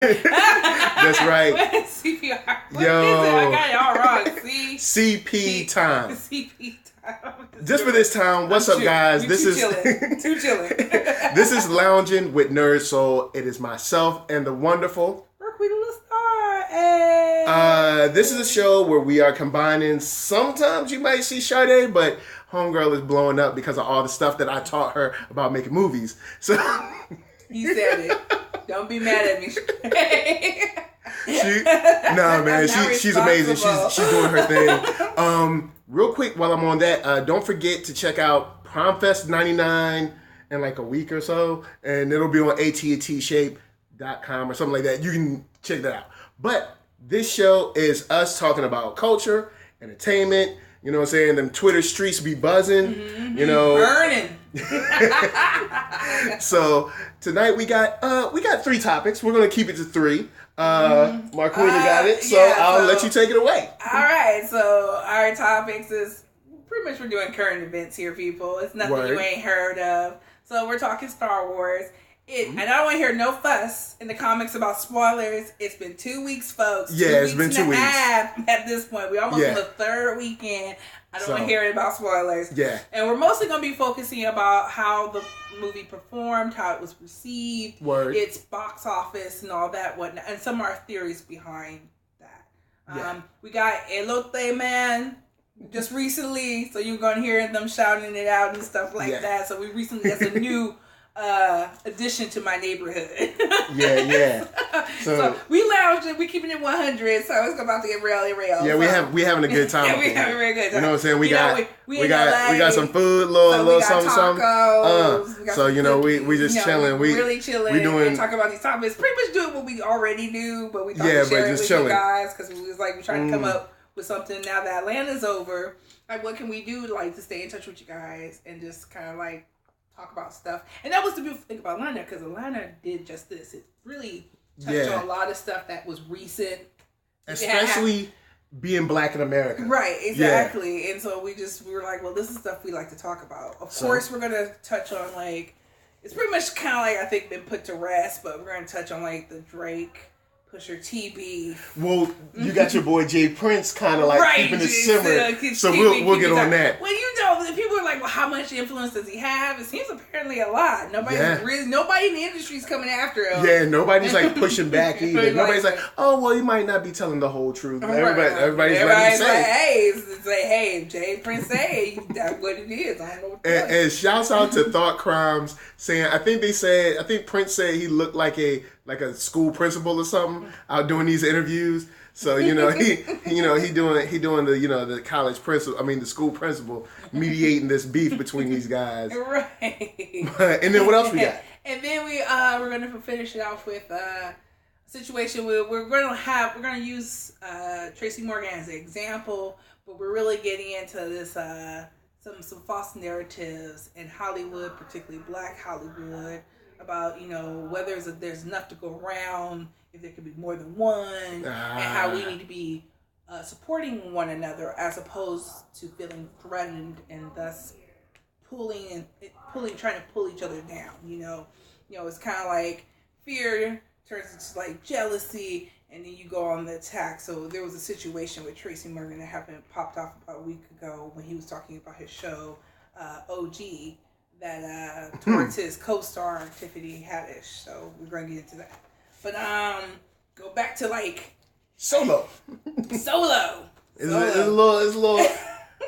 That's right. CPR. What is it? I got y'all wrong. CP time. CP time. Just for this time, what's up, guys? This is too chilling. This is Loungin with NERDSoul. It is myself and the wonderful Marqueeda LaStar. Hey. This is a show where we are combining. Sometimes you might see Sade, but homegirl is blowing up because of all the stuff that I taught her about making movies. So you said it. Don't be mad at me. She's amazing. She's doing her thing. Real quick, while I'm on that, don't forget to check out PromFest 99 in like a week or so, and it'll be on attshape.com or something like that. You can check that out. But this show is us talking about culture, entertainment. You know what I'm saying? Them Twitter streets be buzzing. Mm-hmm. You know, burning. So tonight we got 3 topics. We're gonna keep it to 3. Marqueeda got it, so I'll let you take it away. All right. So our topics is pretty much we're doing current events here, people. It's nothing you ain't heard of. So we're talking Star Wars. And I don't want to hear no fuss in the comics about spoilers. It's been 2 weeks, folks. Yeah, it's been 2 weeks. At this point. We're almost on the 3rd weekend. I don't want to hear about spoilers. Yeah. And we're mostly going to be focusing about how the movie performed, how it was received, its box office, and all that whatnot, and some of our theories behind that. We got Elote Man just recently, so you're going to hear them shouting it out and stuff like that. So we recently, that's a new addition to my neighborhood. So we lounging, we keeping it 100, so it's about to get real. Yeah, we having a good time. We having a very good time. You know what I'm saying? We got some food, little something. So you know, we just chilling. We really chilling. We doing and talk about these topics. Pretty much doing what we already do, but we thought to share it with you guys because we was like we trying to come up with something now that Atlanta's over. Like, what can we do to stay in touch with you guys and just kind of talk about stuff. And that was the beautiful thing about Atlanta, because Atlanta did just this. It really touched on a lot of stuff that was recent. Especially being black in America. Right, exactly. Yeah. And so we were like, well, this is stuff we like to talk about. Of course, we're going to touch on, it's pretty much kind of I think been put to rest, but we're going to touch on, the Drake, Pusha T beef. Well, you got your boy Jay Prince kind of keeping it simmer, so we'll get on that. Well, people are like, well, how much influence does he have? It seems apparently a lot. Nobody in the industry is coming after him. Yeah, nobody's pushing back either. Nobody's oh, well, you might not be telling the whole truth. Everybody's ready to say, hey, Jay Prince say that's what it is. I don't know what to say. And shouts out to Thought Crimes saying, I think Prince said he looked like a school principal or something out doing these interviews. So he doing the college principal. I mean the school principal mediating this beef between these guys. Right. And then what else we got? And then we're gonna finish it off with a situation where we're gonna use Tracy Morgan as an example, but we're really getting into this some false narratives in Hollywood, particularly Black Hollywood, about whether there's enough to go around, if there could be more than one, and how we need to be supporting one another as opposed to feeling threatened and thus trying to pull each other down. It's kind of like fear turns into jealousy, and then you go on the attack. So there was a situation with Tracy Morgan that happened, popped off about a week ago when he was talking about his show OG. That towards his co-star Tiffany Haddish. So we're going to get into that. But go back to Solo. It's a little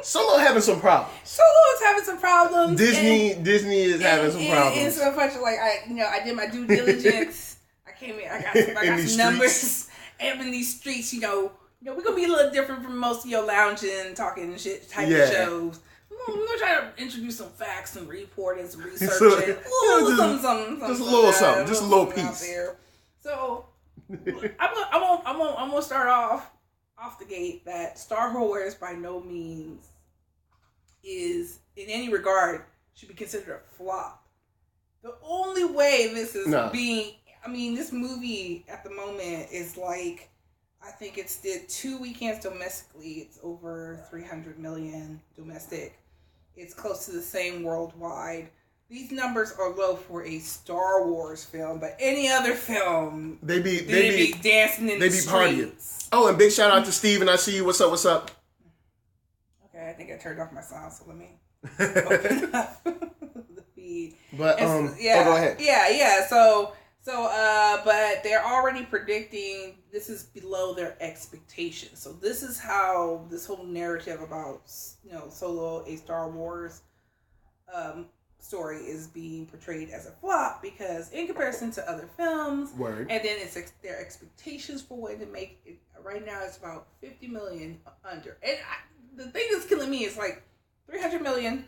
Solo having some problems. Solo is having some problems. Disney is having some problems. And so much I did my due diligence. I came in. I got some numbers. And in these streets, we're gonna be a little different from most of your lounging, talking shit type of shows. We're going to try to introduce some facts and reporting, some research, just a little piece. There. So, I'm going to start off the gate that Star Wars by no means is, in any regard, should be considered a flop. The only way this is this movie at the moment is I think it's did 2 weekends domestically. It's over 300 million domestic. It's close to the same worldwide. these numbers are low for a Star Wars film, but any other film, they be dancing in the streets. Partying. Oh, and big shout out to Steve, and I see you. What's up? Okay, I think I turned off my sound, so let me open up the feed. But go ahead. Yeah. So, but they're already predicting this is below their expectations. So this is how this whole narrative about Solo, a Star Wars story is being portrayed as a flop, because in comparison to other films, and then it's their expectations for what to make it, right now it's about $50 million under. And the thing that's killing me is like $300 million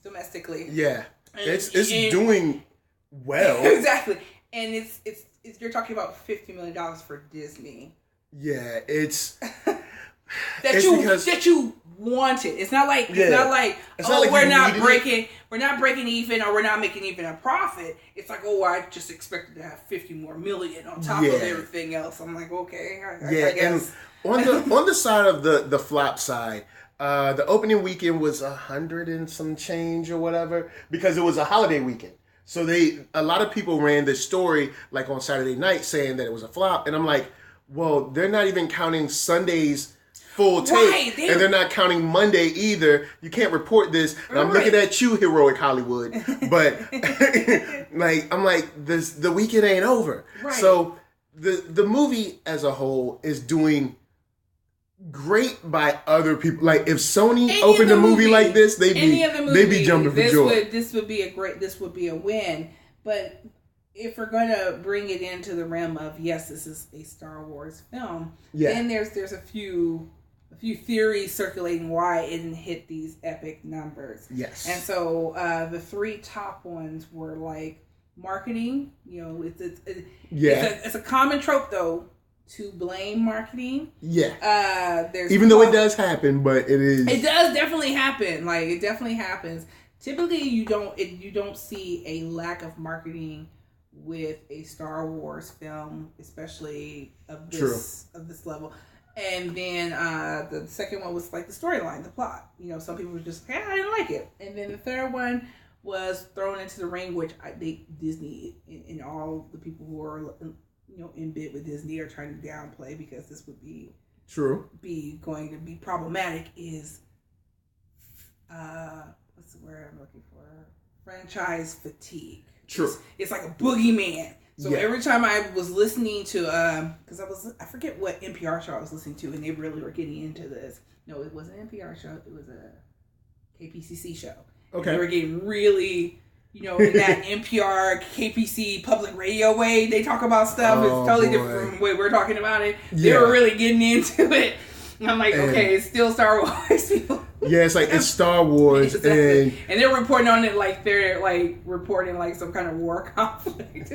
domestically. Yeah, and it's doing well. Exactly, and it's you're talking about $50 million for Disney. Yeah, it's that you want it. It's not like we're not breaking even, or we're not making even a profit. It's like, I just expected to have 50 more million on top of everything else. I'm like, okay, I guess. And on the side of the flop side, the opening weekend was 100 and some change or whatever, because it was a holiday weekend. So a lot of people ran this story like on Saturday night saying that it was a flop, and I'm like, well, they're not even counting Sunday's full take, and they're not counting Monday either. You can't report this. And I'm looking at you, heroic Hollywood, but I'm like, the weekend ain't over. Right. So the movie as a whole is doing great by other people. Like if Sony opened a movie like this, they'd be jumping for joy. This would be a win. But if we're going to bring it into the realm of, yes, this is a Star Wars film, then there's a few theories circulating why it didn't hit these epic numbers. Yes. And so the three top ones were like marketing. It's a common trope though to blame marketing. Yeah. Even though it does happen, but it does definitely happen. Like it definitely happens. Typically you don't see a lack of marketing with a Star Wars film, especially of this level. And then the second one was like the storyline, the plot. Some people were just, I didn't like it. And then the third one was thrown into the ring, which Disney and all the people who are in bid with Disney are trying to downplay, because this would be going to be problematic. Is what's the word I'm looking for? Franchise fatigue. True. It's like a boogeyman. So every time I was listening to, because I forget what NPR show I was listening to, and they really were getting into this. No, it wasn't an NPR show. It was a KPCC show. Okay. And they were getting really, in that NPR, KPC public radio way they talk about stuff. It's totally different from the way we're talking about it. They were really getting into it. And I'm like, okay, it's still Star Wars, people. Yeah, it's like it's Star Wars, exactly. and they're reporting on it like they're like reporting like some kind of war conflict.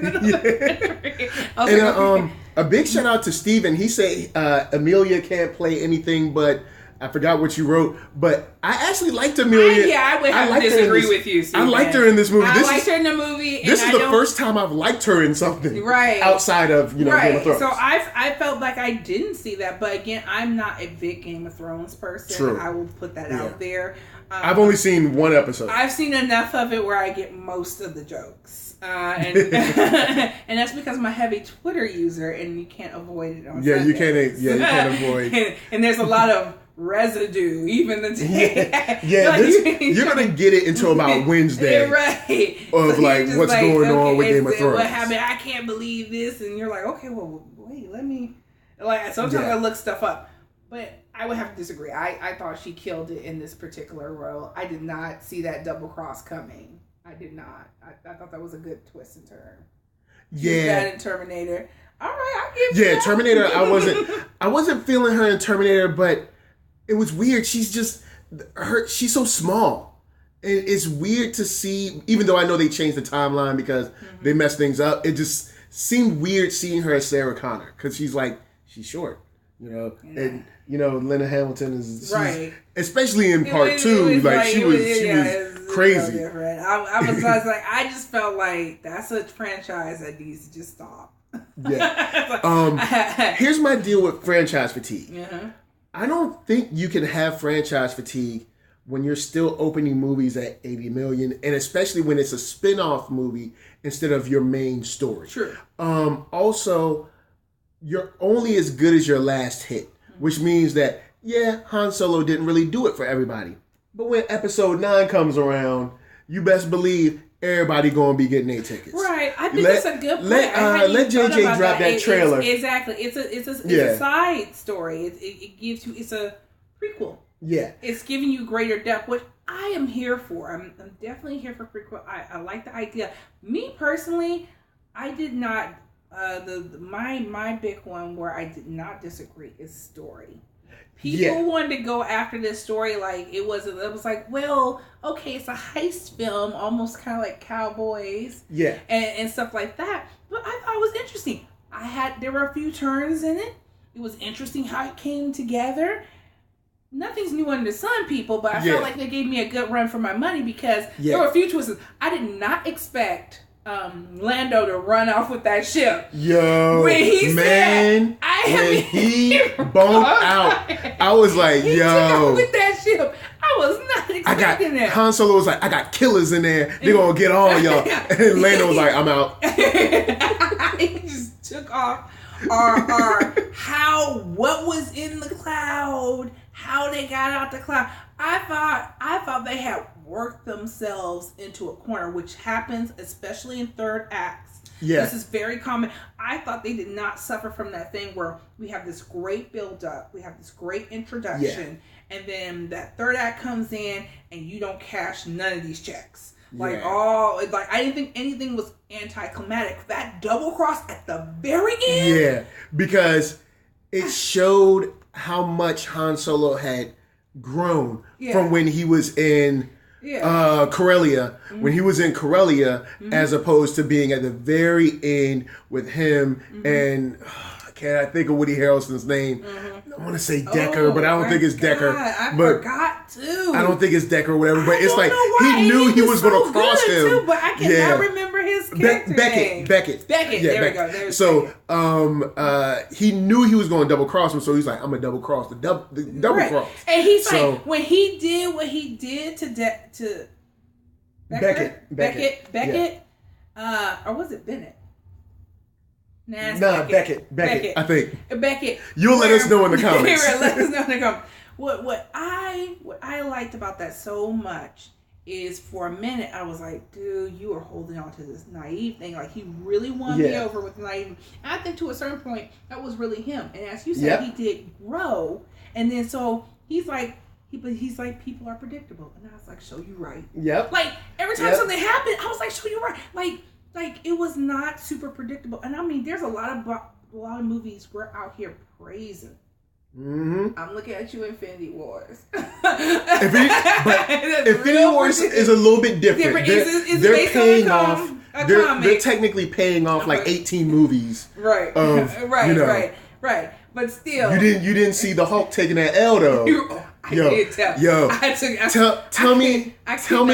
A big shout out to Steven. He said Amelia can't play anything but. I forgot what you wrote, but I actually liked Amelia. I would have to disagree with you, Steven. I liked her in this movie. I liked her in the movie. This is the first time I've liked her in something, outside of Game of Thrones. So I felt like I didn't see that, but again, I'm not a big Game of Thrones person. True. I will put that out there. I've only seen one episode. I've seen enough of it where I get most of the jokes. And and that's because I'm a heavy Twitter user, and you can't avoid it on Sundays. You can't avoid. And there's a lot of residue, even the day. You're gonna get it until about Wednesday, right? Of so like what's like, going on with Game of Thrones. What happened? I can't believe this, and you're like, okay, well, wait, let me. Like sometimes I look stuff up, but I would have to disagree. I thought she killed it in this particular role. I did not see that double cross coming. I did not. I thought that was a good twist and turn. She's bad in Terminator. All right, I'll give you that. Terminator. I wasn't feeling her in Terminator, but it was weird. She's just she's so small. And it's weird to see, even though I know they changed the timeline because they messed things up. It just seemed weird seeing her as Sarah Connor because she's short, and Lena Hamilton is right, especially in part two. She was crazy. I was like, I just felt like that's a franchise that needs to just stop. Yeah. Here's my deal with franchise fatigue. I don't think you can have franchise fatigue when you're still opening movies at 80 million, and especially when it's a spin-off movie instead of your main story. True. Also, you're only as good as your last hit, which means that, yeah, Han Solo didn't really do it for everybody. But when episode 9 comes around, you best believe everybody gonna be getting their tickets. Right. I think that's a good point. Let JJ drop that trailer. Exactly. It's a side story. It gives you, it's a prequel. Yeah. It's giving you greater depth, which I am here for. I'm definitely here for prequel. I like the idea. Me personally, I did not, my big one where I did not disagree is story. People wanted to go after this story like it was like, well, okay, it's a heist film, almost kind of like Cowboys, and stuff like that. But I thought it was interesting. There were a few turns in it. It was interesting how it came together. Nothing's new under the sun, people, but I felt like they gave me a good run for my money because there were a few twists. I did not expect Lando to run off with that ship. Yo, when he bumped out, I was like, he yo. took off with that ship. I was not expecting that. Han Solo was like, I got killers in there. They're going to get on y'all. And Lando was like, I'm out. He just took off. What was in the cloud, how they got out the cloud. I thought they had worked themselves into a corner, which happens especially in third acts. Yeah. This is very common. I thought they did not suffer from that thing where we have this great build up, we have this great introduction, and then that third act comes in and you don't cash none of these checks. I didn't think anything was anticlimactic. That double cross at the very end. Yeah, because it showed how much Han Solo had grown from when he was in Corellia. When he was in Corellia, as opposed to being at the very end with him and can't I think of Woody Harrelson's name? I want to say Decker, but I don't think it's Decker. I forgot too. I don't think it's Decker or whatever. But it's like he knew he was going to cross him. Too, but I cannot remember his character name. Beckett. There we go. So he knew he was going to double cross him. So he's like, I'm gonna double cross the double cross. And he's like, when he did what he did to Beckett, or was it Bennett? Beckett. I think. Beckett. You'll let us know in the comments. Let us know in the comments. What I liked about that so much is for a minute I was like, dude, you are holding on to this naive thing. Like he really won me over with naive. And I think to a certain point that was really him. And as you said, he did grow. And then so he's like, people are predictable. And I was like, show you right. Yep. Like every time something happened, I was like, show you right. Like it was not super predictable, and I mean, there's a lot of movies we're out here praising. I'm looking at you, Infinity Wars. Infinity Wars is a little bit different. They're paying off. They're technically paying off like 18 movies. Right. Right. But still, you didn't see the Hulk taking that L though. Tell me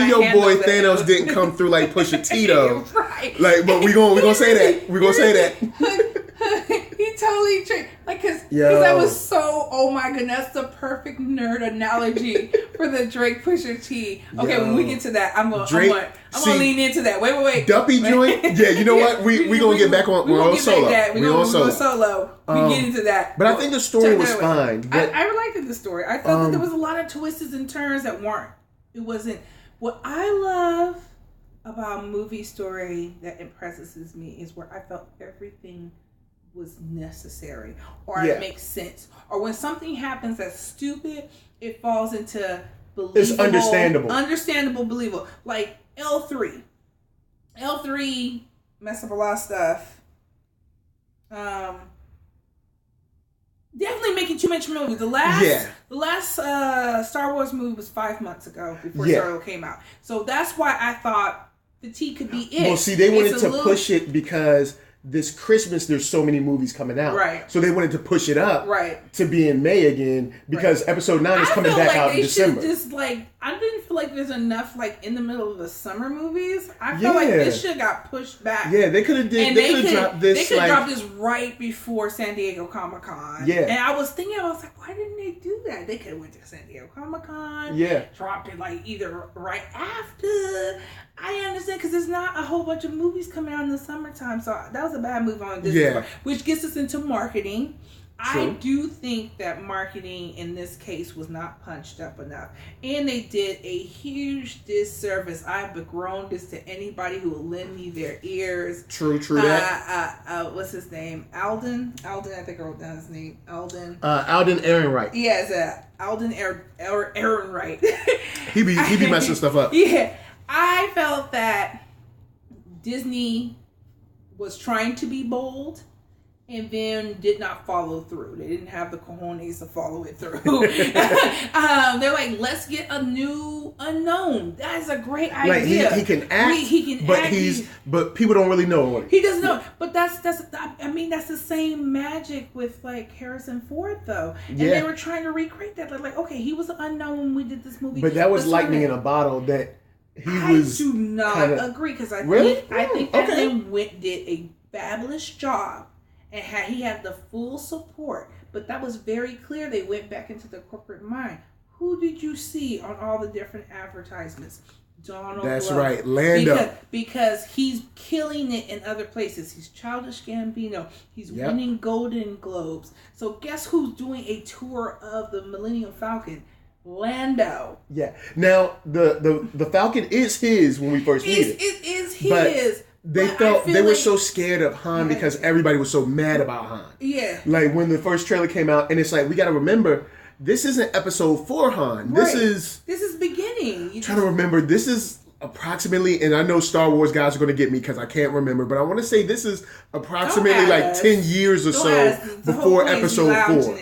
your boy Thanos didn't come through like Pusha T though. Right. Like, but we gonna say that. We gonna say that. He totally tricked. Like, cause that was so. Oh my goodness, that's the perfect nerd analogy for the Drake Pusha T. Okay, when we get to that, I'm gonna lean into that. Wait. Duppy joint. Yeah, you know what? We gonna get back on. We're on solo. We're on solo. We get into that. But I think the story was fine. I liked the story. I thought that there was a lot of twists and turns that weren't. It wasn't. What I love about a movie story that impresses me is where I felt everything was necessary or it makes sense, or when something happens that's stupid, it falls into believable. It's understandable, believable. Like L3 messed up a lot of stuff. Definitely making too much movie. The last Star Wars movie was 5 months ago before Star Wars came out. So that's why I thought Fatigue could be it. Well, see, they wanted to push it because this Christmas there's so many movies coming out. Right. So they wanted to push it up to be in May again because episode 9 is coming back out in December. I didn't feel like there's enough like in the middle of the summer movies. I felt like this shit got pushed back. Yeah, they could have dropped this. They could have dropped this right before San Diego Comic-Con. Yeah. And I was like, why didn't they do that? They could have went to San Diego Comic-Con. Yeah. Dropped it like either right after. I understand because there's not a whole bunch of movies coming out in the summertime. So that was a bad move on Disney part, which gets us into marketing. True. I do think that marketing in this case was not punched up enough. And they did a huge disservice. I've begroaned this to anybody who will lend me their ears. True that. What's his name? Alden, I think I wrote down his name. Alden Ehrenreich. Yes, Alden Ehrenreich. he be messing stuff up. Yeah. I felt that Disney was trying to be bold and then did not follow through. They didn't have the cojones to follow it through. They're like, let's get a new unknown. That's a great idea. Like he can act, he can act, but people don't really know him. He doesn't know. But that's the same magic with like Harrison Ford though. And they were trying to recreate that. They're like, okay, he was an unknown when we did this movie. But that was lightning in a bottle that I do not agree because I think Adidon did a fabulous job. And he had the full support. But that was very clear. They went back into the corporate mind. Who did you see on all the different advertisements? Donald That's Glover. right. Lando. Because he's killing it in other places. He's Childish Gambino. He's winning Golden Globes. So guess who's doing a tour of the Millennium Falcon? Lando. Yeah. Now, the Falcon is his when we first meet it. It is his. They were so scared of Han because everybody was so mad about Han. Yeah. Like when the first trailer came out, and it's like, we got to remember, this isn't episode 4 Han. Right. This is beginning. Trying to remember, this is approximately, and I know Star Wars guys are going to get me because I can't remember, but I want to say this is approximately like 10 years or so before episode 4.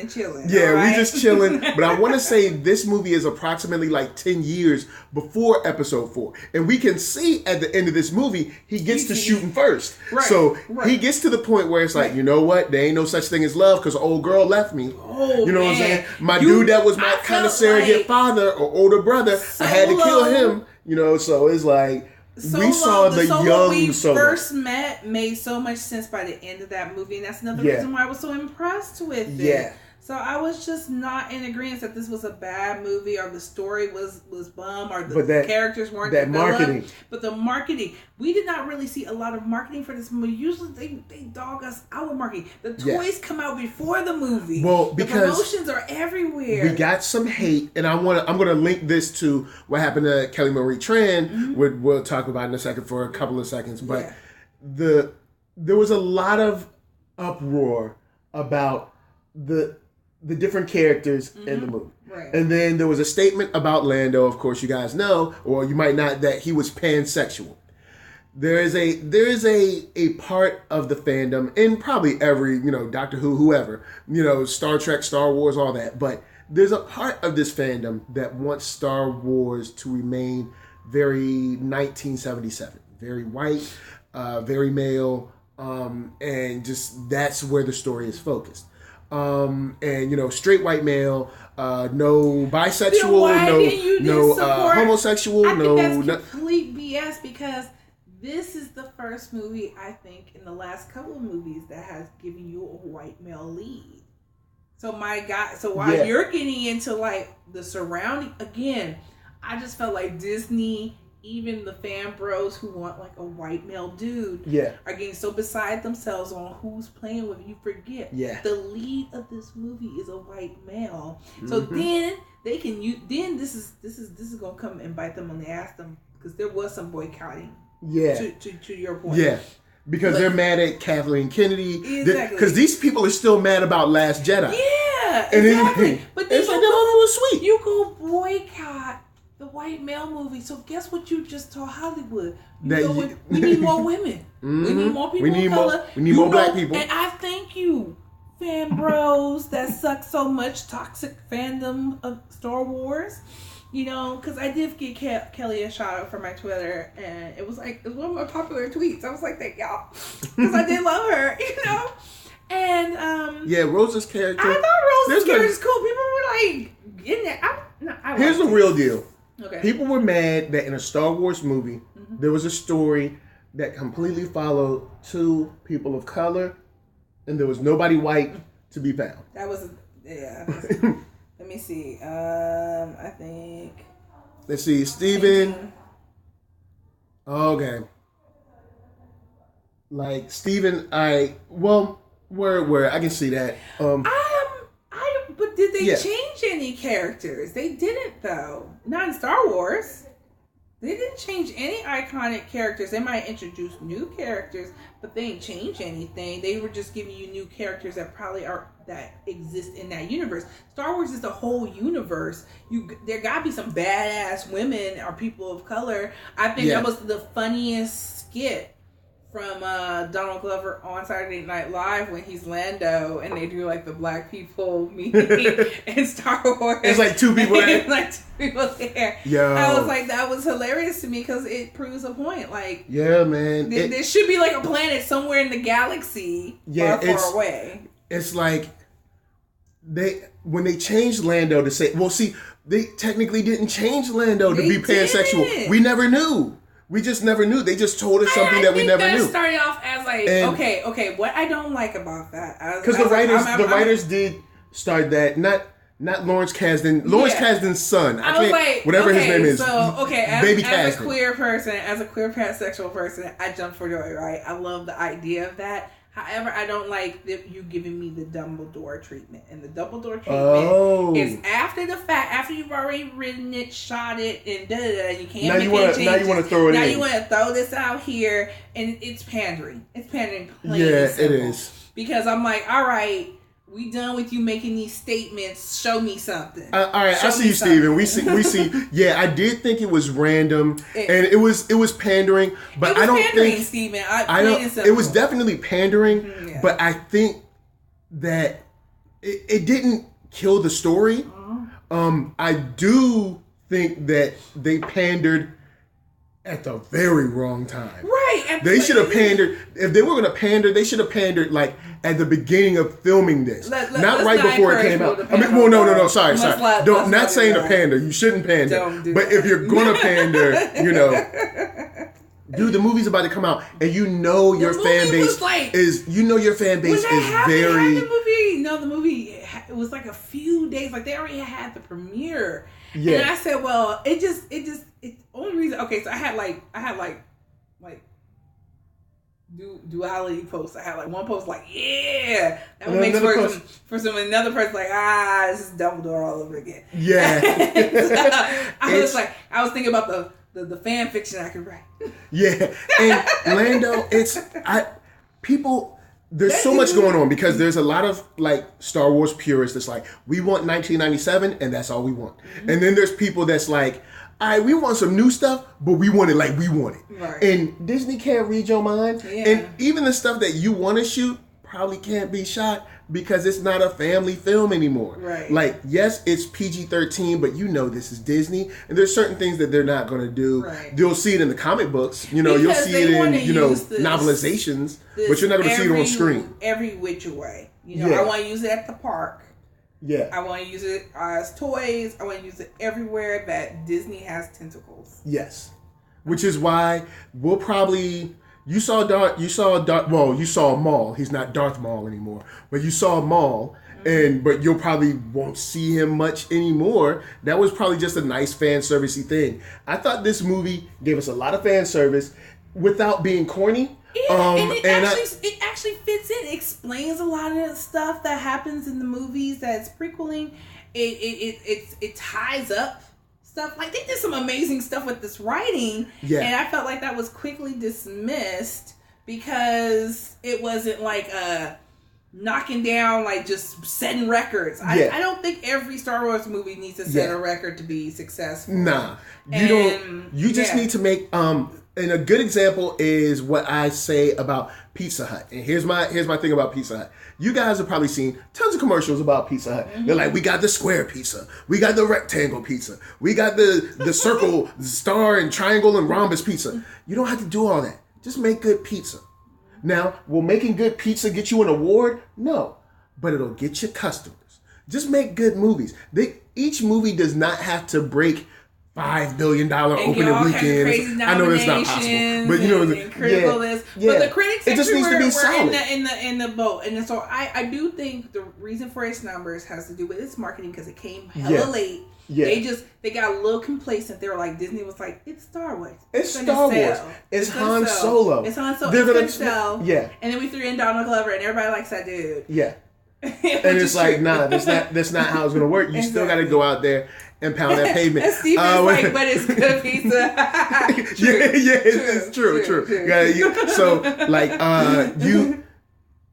Yeah, right? We just chilling. But I want to say this movie is approximately like 10 years before episode 4. And we can see at the end of this movie, he gets to shooting first. Right. So he gets to the point where it's like, you know what? There ain't no such thing as love because old girl left me. You know what I'm saying? My dude that was my kind of surrogate father or older brother, I had to kill him. You know, so it's like we saw the young we first met made so much sense by the end of that movie, and that's another reason why I was so impressed with it. Yeah. So I was just not in agreement that this was a bad movie or the story was bum or the characters weren't developed. Marketing. But the marketing, we did not really see a lot of marketing for this movie. Usually they dog us out with marketing. The toys come out before the movie. Well, because the promotions are everywhere. We got some hate, and I'm gonna link this to what happened to Kelly Marie Tran. Mm-hmm. We'll talk about in a second for a couple of seconds, but there was a lot of uproar about the different characters in the movie. Right. And then there was a statement about Lando, of course you guys know, or you might not, that he was pansexual. There is a part of the fandom, and probably every, Doctor Who, whoever, Star Trek, Star Wars, all that, but there's a part of this fandom that wants Star Wars to remain very 1977. Very white, very male, and just that's where the story is focused. And straight white male, no bisexual, no homosexual, I think that's complete BS because this is the first movie I think in the last couple of movies that has given you a white male lead. So while you're getting into like the surrounding again, I just felt like Disney, even the fan bros who want like a white male dude are getting so beside themselves on who's playing with. You forget the lead of this movie is a white male. So then they can use. Then this is gonna come and bite them when they ask them because there was some boycotting. To your point. Yeah. Because they're mad at Kathleen Kennedy. Exactly. Because these people are still mad about Last Jedi. Yeah. Exactly. But then it's like, that was sweet. You go boycott the white male movie. So guess what you just told Hollywood? We need more women. Mm-hmm. We need more people of color. We need more black people. And I thank you, fan bros that suck so much toxic fandom of Star Wars. Because I did get Kelly a shout out for my Twitter, and it was one of my popular tweets. I was like, thank y'all. Because I did love her, And Rose's character. I thought Rose's character was cool. People were like, getting it. Here's the real deal. Okay. People were mad that in a Star Wars movie, there was a story that completely followed two people of color, and there was nobody white to be found. That was, yeah. Let me see. I think. Let's see, Steven. Okay. Like Steven, where I can see that. But did they change any characters? They didn't, though. Not in Star Wars. They didn't change any iconic characters. They might introduce new characters, but they didn't change anything. They were just giving you new characters that probably that exist in that universe. Star Wars is the whole universe. There gotta be some badass women or people of color. I think that was the funniest skit from Donald Glover on Saturday Night Live when he's Lando and they do like the black people meeting in Star Wars. It's like two people there. Like two people there. Yo. I was like, that was hilarious to me because it proves a point. Like, yeah, man. There should be like a planet somewhere in the galaxy far away. It's like when they changed Lando to say, they technically didn't change Lando to be pansexual. We never knew. We just never knew. They just told us something that we never knew. Started off as like, okay. What I don't like about that, because the writers did start that. Not Lawrence Kasdan. Lawrence Kasdan's son. I can't. Like, whatever his name is. So Baby as a queer person, as a queer pansexual person, I jump for joy. Right. I love the idea of that. However, I don't like you giving me the Dumbledore treatment. And the Dumbledore treatment is after the fact, after you've already written it, shot it, and you can't make any changes. Now you want to throw it in. Now you want to throw this out here, and it's pandering. It's pandering plain and simple. It is. Because I'm like, all right, we done with you making these statements. Show me something. All right, I see you, Steven. We see. Yeah, I did think it was random, and it was pandering. But I don't think Steven. It was definitely pandering, but I think that it didn't kill the story. I do think that they pandered at the very wrong time. Right. They should have pandered. If they were going to pander, they should have pandered like at the beginning of filming this, not right before it came out. I mean, well, no. Sorry. Not saying to pander. You shouldn't pander. But if you're going to pander, dude, the movie's about to come out, and your fan base is very. The movie. It was like a few days. Like they already had the premiere. Yeah. And I said, well, it's only reason. Okay, so I had like duality posts. I had like one post like, yeah, that would make for some another person like, this is Dumbledore all over again. Yeah. So I was thinking about the fan fiction I could write. Yeah, and Lando, there's so much going on because there's a lot of like Star Wars purists that's like, we want 1997 and that's all we want. Mm-hmm. And then there's people that's like, all right, we want some new stuff, but we want it like we want it. Right. And Disney can't read your mind. Yeah. And even the stuff that you want to shoot probably can't be shot because it's not a family film anymore. Right. Like, yes, it's PG-13, but this is Disney, and there's certain things that they're not going to do. Right. You'll see it in the comic books. You'll see it in novelizations, but you're not going to see it on screen. Every which way. I want to use it at the park. Yeah. I want to use it as toys. I want to use it everywhere that Disney has tentacles. Yes. Which is why we'll probably... You saw Maul. He's not Darth Maul anymore. But you saw Maul, but you'll probably won't see him much anymore. That was probably just a nice fan servicey thing. I thought this movie gave us a lot of fan service without being corny. Yeah, it actually fits in. It explains a lot of the stuff that happens in the movies that's prequeling. It ties up stuff. Like, they did some amazing stuff with this writing. Yeah. And I felt like that was quickly dismissed because it wasn't like knocking down, like just setting records. I don't think every Star Wars movie needs to set a record to be successful. Nah. You just need to make and a good example is what I say about Pizza Hut. And here's my thing about Pizza Hut. You guys have probably seen tons of commercials about Pizza Hut. Mm-hmm. They're like, we got the square pizza. We got the rectangle pizza. We got the circle, star, and triangle, and rhombus pizza. You don't have to do all that. Just make good pizza. Now, will making good pizza get you an award? No. But it'll get you customers. Just make good movies. Each movie does not have to break $5 billion opening weekend. I know it's not possible, but you know, the critical list. But the critics, it just needs to be solid in the boat. And so I do think the reason for its numbers has to do with its marketing because it came hella late. Yeah. They got a little complacent. They were like, Disney was like, it's Star Wars. It's Star Wars. It's Han Solo. It's Han Solo. They're going to sell. Yeah. And then we threw in Donald Glover, and everybody likes that dude. Yeah. And it's like, nah, that's not how it's going to work. You still got to go out there and pound that pavement. And Steve is like, but it's good pizza. It's true. So, like,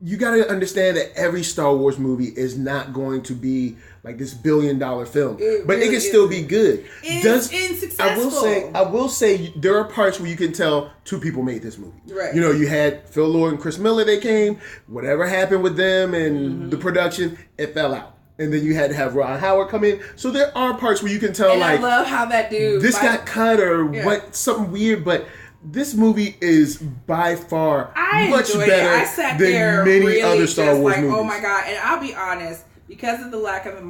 you got to understand that every Star Wars movie is not going to be like this $1 billion film, but it can still be good. Successful. I will say there are parts where you can tell two people made this movie. Right. You know, you had Phil Lord and Chris Miller. They came. Whatever happened with them and the production, it fell out. And then you had to have Ron Howard come in. So there are parts where you can tell, I love how that dude got cut or what, something weird, but. This movie is by far much better than many other Star Wars movies. Oh my God. And I'll be honest, because of the lack of the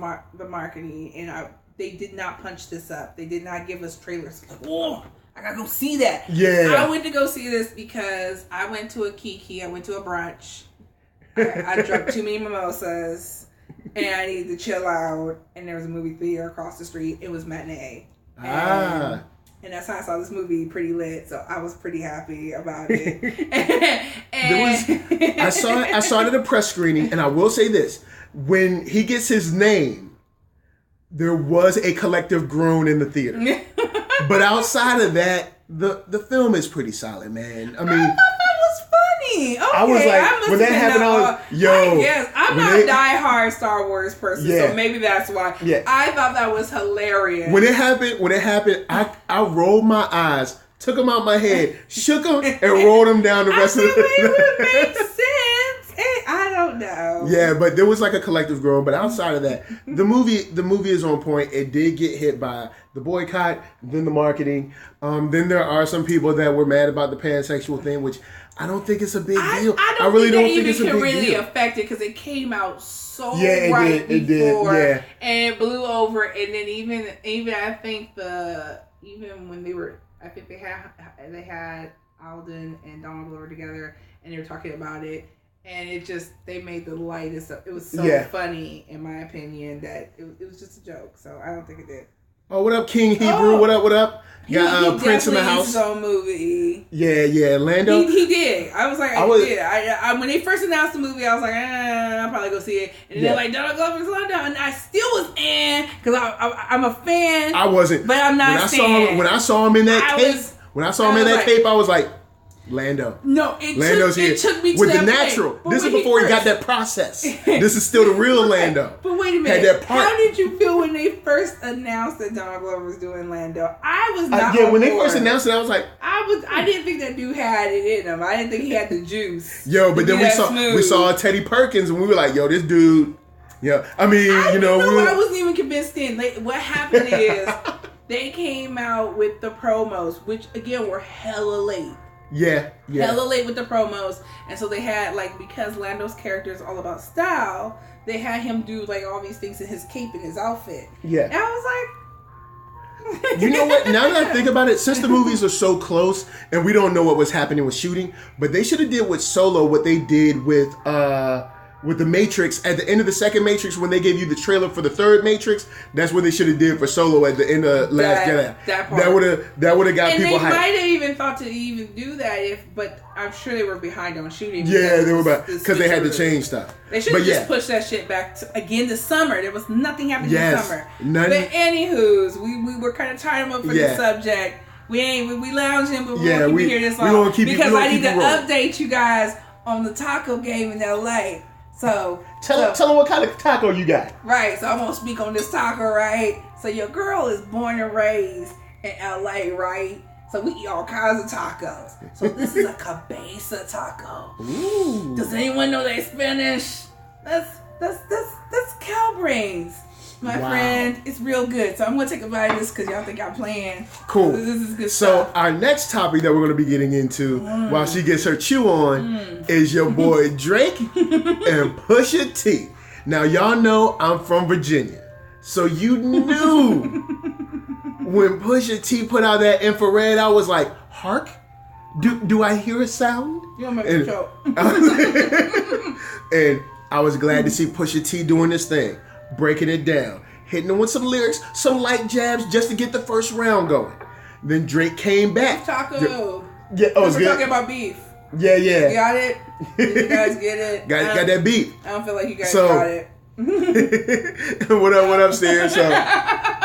marketing, and they did not punch this up. They did not give us trailers. Like, whoa, I gotta go see that. Yeah. I went to go see this because I went to a Kiki. I went to a brunch. I drank too many mimosas. And I needed to chill out. And there was a movie theater across the street. It was matinee. And that's how I saw this movie, pretty lit. So I was pretty happy about it. I saw it at a press screening, and I will say this: when he gets his name, there was a collective groan in the theater. But outside of that, the film is pretty solid, man. I mean. Okay, I was like, when that happened, I'm not a diehard Star Wars person, so maybe that's why. Yeah. I thought that was hilarious. When it happened, I rolled my eyes, took them out my head, shook them, and rolled them down the rest of the. It would make sense. I don't know. Yeah, but there was like a collective groan. But outside of that, the movie is on point. It did get hit by the boycott, then the marketing. Then there are some people that were mad about the pansexual thing, which. I don't think it's a big deal. I really don't think it's a big deal. It really affect it because it came out so before, and it blew over. And then even I think even when they were, I think they had Alden and Donald Glover together, and they were talking about it, and they made the lightest. It was so funny, in my opinion, that it was just a joke. So I don't think it did. Oh, what up, King Hebrew? What up? Got Prince in the house. His own movie. Yeah, Lando. He did. I was like, I when they first announced the movie, I was like, I'll probably go see it. And then they're like, Donald Glover's Lando, and I still was in because I'm a fan. I wasn't, but I'm not. When I saw him in that cape, I was like. Lando. No, it took me to with the natural. This is before he got that process. This is still the real Lando. But wait a minute. How did you feel when they first announced that Donald Glover was doing Lando? I was not. When they first announced it, I was like, I didn't think that dude had it in him. I didn't think he had the juice. Yo, but then we saw Teddy Perkins, and we were like, yo, this dude. Yeah, I mean, I wasn't even convinced then. What happened is they came out with the promos, which again were hella late. Yeah. Hella late with the promos. And so they had, because Lando's character is all about style, they had him do, all these things in his cape and his outfit. Yeah. And I was like... You know what? Now that I think about it, since the movies are so close, and we don't know what was happening with shooting, but they should have did with Solo what they did with the Matrix at the end of the second Matrix when they gave you the trailer for the third Matrix. That's what they should have did for Solo at the end of Last Jedi. That part. That would have got people hyped. And they might have even thought to even do that but I'm sure they were behind on shooting. Yeah, they were because they had to change stuff. They should have just pushed that shit back again this summer. There was nothing happening this summer. But anywho's, we were kind of tying them up for the subject. We lounging, but we won't keep here this long because I need to update you guys on the taco game in LA. So tell them what kind of taco you got. Right, so I'm gonna speak on this taco, right? So your girl is born and raised in LA, right? So we eat all kinds of tacos. So this is a cabeza taco. Ooh. Does anyone know they Spanish? That's cow brains. My friend, it's real good. So I'm going to take a bite of this because y'all think I'm playing. Cool. This is good stuff. So our next topic that we're going to be getting into while she gets her chew on is your boy Drake and Pusha T. Now, y'all know I'm from Virginia. So you knew when Pusha T put out that Infrared, I was like, hark? Do I hear a sound? You don't make me choke. And I was glad to see Pusha T doing this thing, breaking it down, hitting them with some lyrics, some light jabs just to get the first round going. Then Drake came back. Taco. Yeah, we're talking about beef. Yeah. You got it? Did you guys get it? Got that beat. I don't feel like you guys got it. What up, Stairs?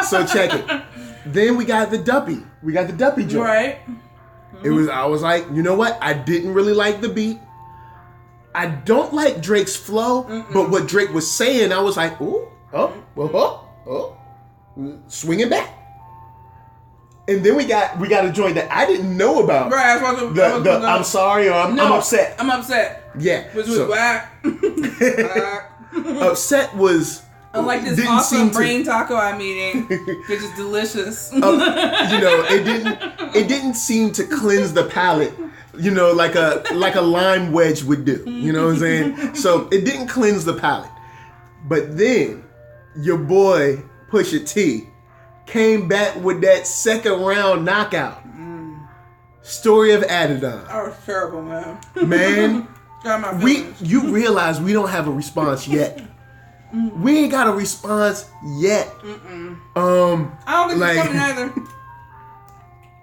So check it. Then we got the Duppy. We got the Duppy joint. Right. I was like, you know what? I didn't really like the beat. I don't like Drake's flow, but what Drake was saying, I was like, swinging back. And then we got a joint that I didn't know about. Right, I'm sorry, or I'm upset. I'm upset. Yeah. Which was whack. Upset was... Unlike this awesome brain taco I'm eating, which is delicious. It didn't seem to cleanse the palate, like a lime wedge would do. You know what I'm saying? So it didn't cleanse the palate. But then your boy Pusha T came back with that second round knockout. Story of Adidon. That was terrible, man. Man, you realize we don't have a response yet. We ain't got a response yet. I don't think it's coming either.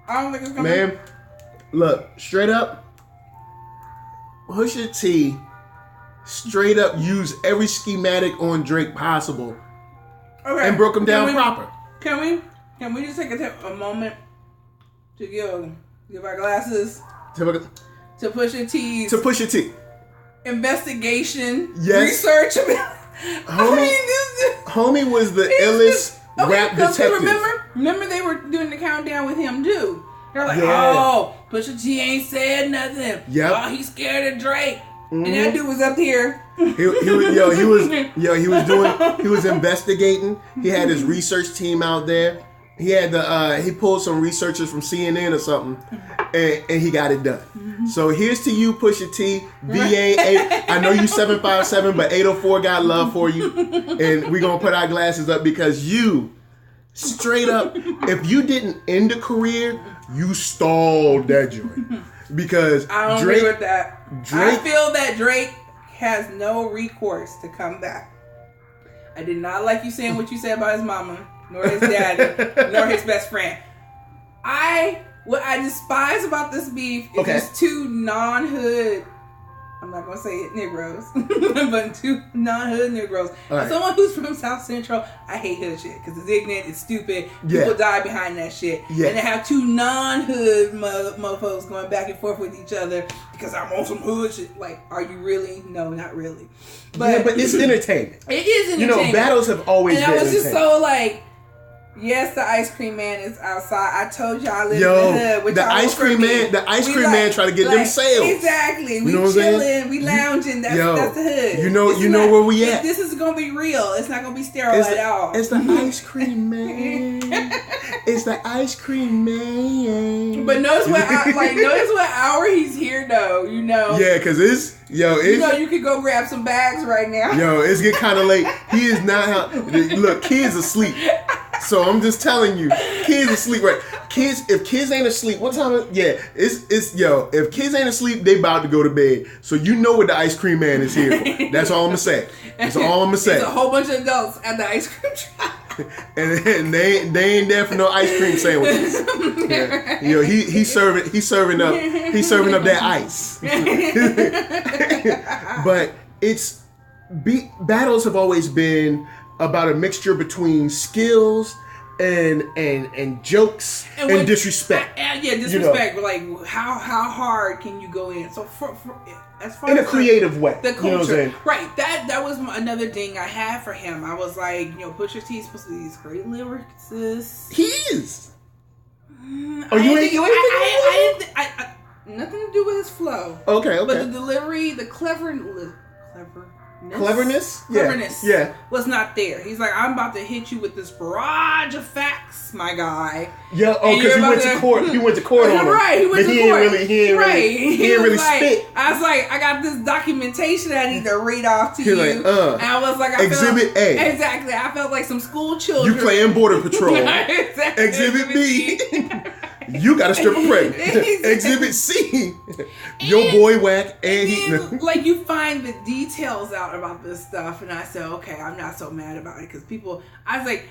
I don't think it's coming. Man, look, straight up, Pusha T straight up used every schematic on Drake possible and broke him down proper. Can we just take a moment to give our glasses to Pusha T's investigation research? Homie was the illest rap detective. Remember they were doing the countdown with him too. They're like, oh, Pusha T ain't said nothing. Yep. Oh, he's scared of Drake. And that dude was up here. He was investigating. He had his research team out there. He had he pulled some researchers from CNN or something, and he got it done. So here's to you, Pusha T. VA, I know you 757, but 804 got love for you, and we're gonna put our glasses up because you, straight up, if you didn't end a career, you stalled that joint. Because I don't agree with that. I feel that Drake has no recourse to come back. I did not like you saying what you said about his mama, nor his daddy, nor his best friend. What I despise about this beef is just two non-hood, I'm not going to say it, Negroes, but two non-hood Negroes. Right. Someone who's from South Central, I hate hood shit because it's ignorant, it's stupid. People die behind that shit. Yeah. And they have two non-hood mofos going back and forth with each other because I'm on some hood shit. Like, are you really? No, not really. But it's entertainment. It is entertainment. Battles have always been entertainment. And I was just so like, yes, the ice cream man is outside. I told y'all I live in the hood. The ice cream man trying to get them sales. Exactly. We chilling, we lounging. That's the hood. You know where we at. This is gonna be real. It's not gonna be sterile at all. It's the ice cream man. It's the ice cream man. But notice what hour he's here though. Yeah, because it's you could go grab some bags right now. It's getting kind of late. He is not. Look, kids asleep. So I'm just telling you, kids asleep, right? If kids ain't asleep, what time? If kids ain't asleep, they about to go to bed. So you know what the ice cream man is here for. That's all I'm gonna say. That's all I'm gonna say. There's a whole bunch of adults at the ice cream shop. and they ain't there for no ice cream sandwiches. He's serving up that ice. But battles have always been about a mixture between skills and jokes and disrespect. Disrespect. But like, how hard can you go in? So for as far in as a creative way, the culture, right? That was another thing I had for him. I was like, Pusha T is supposed to be this great lyricist. He is. Nothing to do with his flow. Okay. But the delivery, the clever. cleverness was not there. He's like, I'm about to hit you with this barrage of facts, my guy. Yeah, because he went to court. He went to court on him. Right, he went to court. He didn't really spit. I was like, I got this documentation I need to read off to you. And I was like, Exhibit A. Exactly. I felt like some school children. You playing Border Patrol. Exactly. Exhibit B. You got a stripper pregnant. Exhibit C. Your boy whack and he. Like, you find the details out about this stuff, and I said, okay, I'm not so mad about it because people. I'm like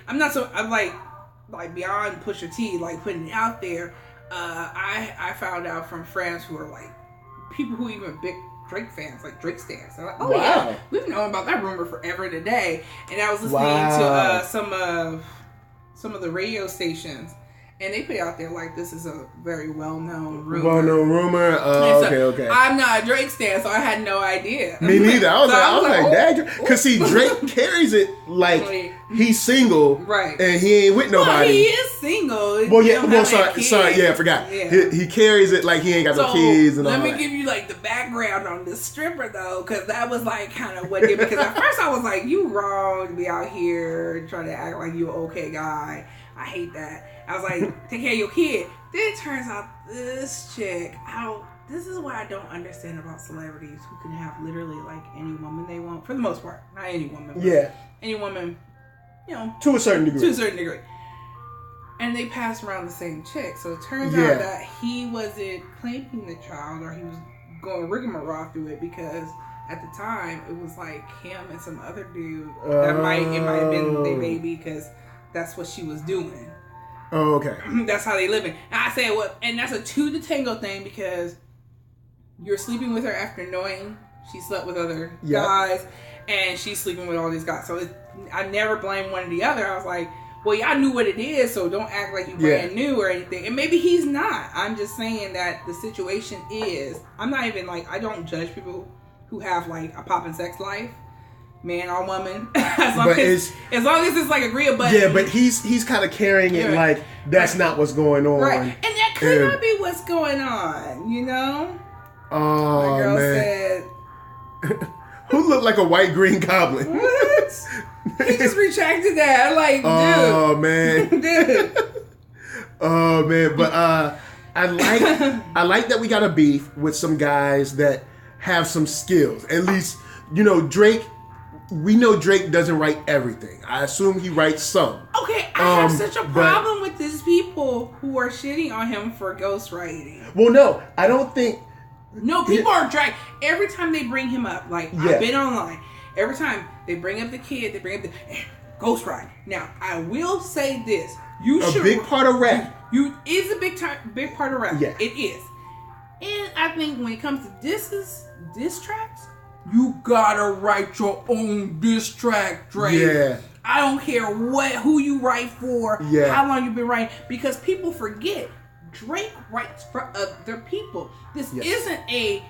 beyond Pusha T, like putting it out there. I found out from friends who are like people who even big Drake fans, like Drake stans. They're like, oh yeah, we've known about that rumor forever and a day. And I was listening to some of the radio stations. And they put it out there like this is a very well-known rumor. Okay. I'm not a Drake stan, so I had no idea. Me neither. I was like, dang. Because see, Drake carries it like he's single, right? And he ain't with nobody. Well, he is single. Sorry, I forgot. Yeah. He carries it like he ain't got no kids and all that. Let me give you like the background on this stripper though, because that was like kind of what it. Because at first I was like, you wrong to be out here trying to act like you an okay guy. I hate that. I was like, take care of your kid. Then it turns out this chick, this is what I don't understand about celebrities who can have literally like any woman they want. For the most part. Not any woman. But any woman, to a certain degree. And they pass around the same chick. So it turns out that he wasn't claiming the child, or he was going rigmarole through it because at the time it was like him and some other dude. It might have been their baby because that's what she was doing. Oh, okay. That's how they living. And I say, and that's a two to tango thing because you're sleeping with her after knowing she slept with other guys, and she's sleeping with all these guys. So I never blame one or the other. I was like, well, y'all knew what it is, so don't act like you brand new or anything. And maybe he's not. I'm just saying that the situation is. I'm not even like, I don't judge people who have like a poppin' sex life. Man or woman, as long as it's like agreeable. But he's kind of carrying it like that's not what's going on, right? And that could not be what's going on, Oh, my girl man. Said, who looked like a white green goblin? What? He just retracted that. Like, dude. Oh man, dude. Oh man, but I like that we got a beef with some guys that have some skills. At least Drake. We know Drake doesn't write everything. I assume he writes some. Okay, I have such a problem with these people who are shitting on him for ghostwriting. Well, no, I don't think... No, people are dragged. Every time they bring him up, like, I've been online, every time they bring up the kid, they bring up the ghostwriting. Now, I will say this. A big part of rap. Is a big part of rap. Yeah. It is. And I think when it comes to diss tracks, you gotta write your own diss track, Drake. Yeah. I don't care who you write for, how long you've been writing, because people forget Drake writes for other people. This isn't I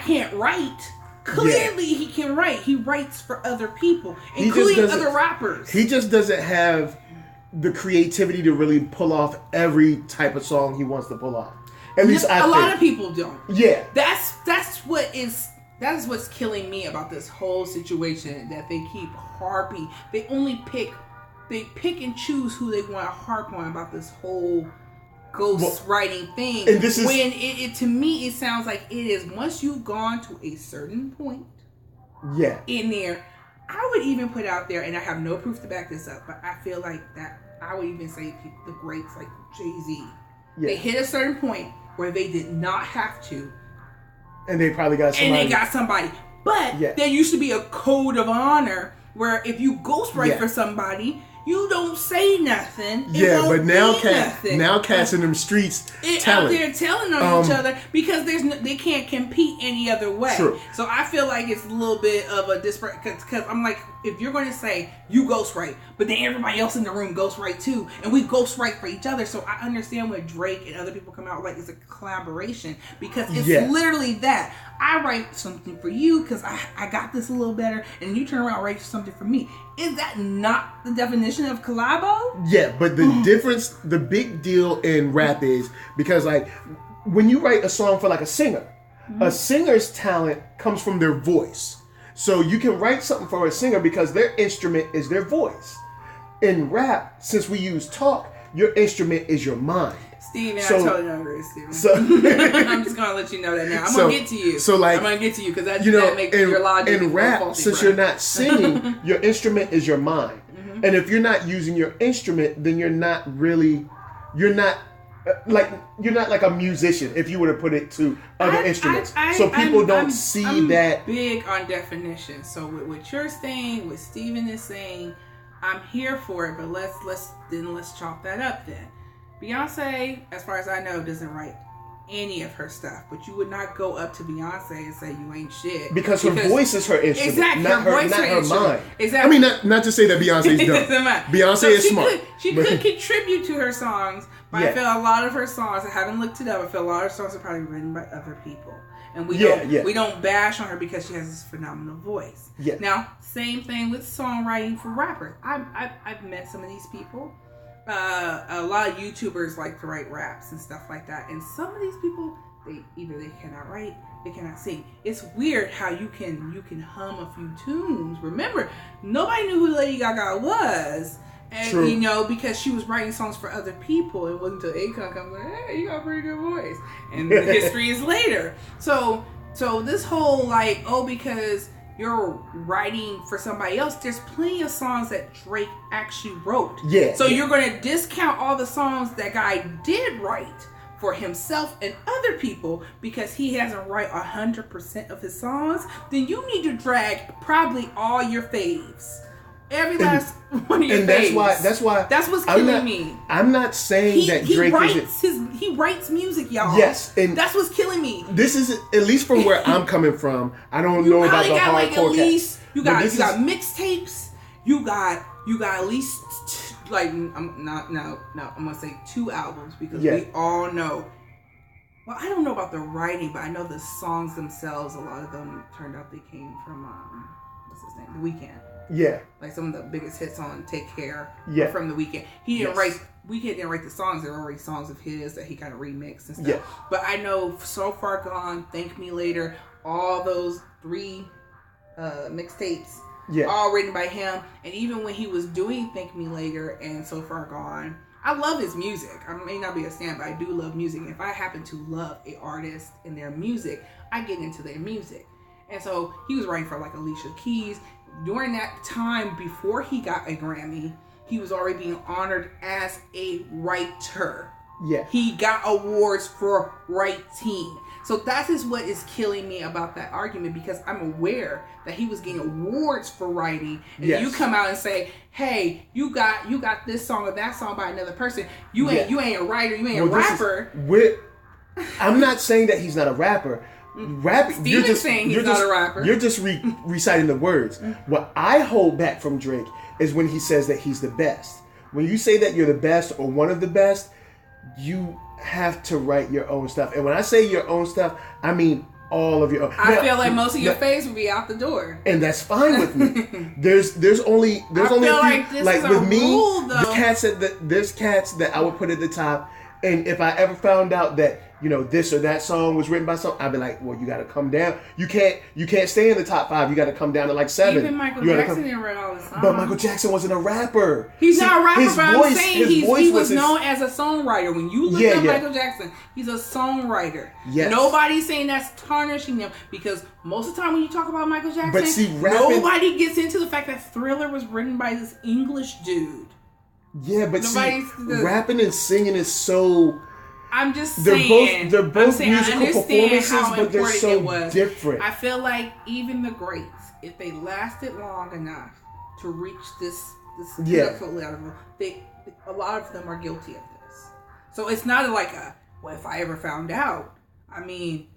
can't write. Clearly he can write. He writes for other people, including other rappers. He just doesn't have the creativity to really pull off every type of song he wants to pull off. At least I think. A lot of people don't. Yeah. That is what's killing me about this whole situation, that they keep harping. They pick and choose who they want to harp on about this whole ghostwriting thing. And this is, when to me, it sounds like it is, once you've gone to a certain point in there, I would even put out there, and I have no proof to back this up, but I feel like that, I would even say the greats like Jay-Z, they hit a certain point where they did not have to, and they probably got somebody. But there used to be a code of honor where if you ghostwrite for somebody, you don't say nothing. But now cats in them streets out there telling on each other because they can't compete any other way. True. So I feel like it's a little bit of a disparate, because I'm like, if you're going to say you ghostwrite, but then everybody else in the room ghostwrite too, and we ghostwrite for each other. So I understand when Drake and other people come out like it's a collaboration, because it's literally that. I write something for you because I got this a little better, and you turn around and write something for me. Is that not the definition of collabo? Yeah, but the difference, the big deal in rap is, because like when you write a song for like a singer, a singer's talent comes from their voice. So you can write something for a singer because their instrument is their voice. In rap, since we use talk, your instrument is your mind. Steve, I totally agree, Steve. So I'm just gonna let you know that now. I'm gonna get to you. So like, I'm gonna get to you because that makes in, your logic. In rap, since you're not singing, your instrument is your mind. Mm-hmm. And if you're not using your instrument, then you're not like a musician. If you were to put it to other instruments, so people don't see that. I'm big on definition. So with what you're saying, what Steven is saying, I'm here for it. But let's chalk that up then. Beyonce, as far as I know, doesn't write any of her stuff, but you would not go up to Beyonce and say you ain't shit because her voice is her instrument, exactly, not her mind. Exactly. I mean, not to say that Beyonce's dumb. Beyonce is smart. She could contribute to her songs, but I feel a lot of her songs, I haven't looked it up, I feel a lot of songs are probably written by other people, and we don't bash on her because she has this phenomenal voice. Yeah. Now, same thing with songwriting for rappers. I've met some of these people. A lot of YouTubers like to write raps and stuff like that, and some of these people, they cannot write, they cannot sing. It's weird how you can hum a few tunes. Remember, nobody knew who Lady Gaga was, and true. Because she was writing songs for other people. It wasn't until Akon comes like, hey, you got a pretty good voice, and the history is later. So this whole because you're writing for somebody else, there's plenty of songs that Drake actually wrote. Yeah. So you're going to discount all the songs that guy did write for himself and other people because he doesn't write 100% of his songs. Then you need to drag probably all your faves. Every last one of your faves. That's what's killing me. I'm not saying that Drake he writes music, y'all. Yes, and that's what's killing me. This is at least from where I'm coming from. I don't know about the hardcore cats. You got mixtapes. You got at least I'm gonna say 2 albums because we all know. Well, I don't know about the writing, but I know the songs themselves. A lot of them turned out they came from what's his name, The Weeknd. Yeah. Like some of the biggest hits on Take Care were from The Weeknd. He didn't write, Weeknd didn't write the songs. There were already songs of his that he kind of remixed and stuff. Yeah. But I know So Far Gone, Thank Me Later, all those 3 mixtapes, all written by him. And even when he was doing Thank Me Later and So Far Gone, I love his music. I may not be a fan, but I do love music. And if I happen to love an artist and their music, I get into their music. And so he was writing for like Alicia Keys. During that time, before he got a Grammy, he was already being honored as a writer. Yeah. He got awards for writing. So that is what is killing me about that argument, because I'm aware that he was getting awards for writing. And you come out and say, hey, you got this song or that song by another person. You ain't a writer, you ain't a rapper. I'm not saying that he's not a rapper. Steven's saying he's not a rapper. You're just reciting the words. What I hold back from Drake is when he says that he's the best. When you say that you're the best or one of the best, you have to write your own stuff. And when I say your own stuff, I mean all of your own. I feel like most of your faves will be out the door. And that's fine with me. There's only a few, like with me, there's cats that I would put at the top. And if I ever found out that, this or that song was written by someone, I'd be like, well, you got to come down. You can't stay in the top 5. You got to come down to like 7. Even Michael Jackson didn't write all the songs. But Michael Jackson wasn't a rapper. He's not a rapper, but I'm saying he was known as a songwriter. When you look at Michael Jackson, he's a songwriter. Yes. Nobody's saying that's tarnishing him, because most of the time when you talk about Michael Jackson, nobody gets into the fact that Thriller was written by this English dude. Yeah, but rapping and singing is so... I'm just saying... They're both musical performances, but they're so different. I feel like even the greats, if they lasted long enough to reach this pinnacle level, a lot of them are guilty of this. So it's not like if I ever found out. I mean,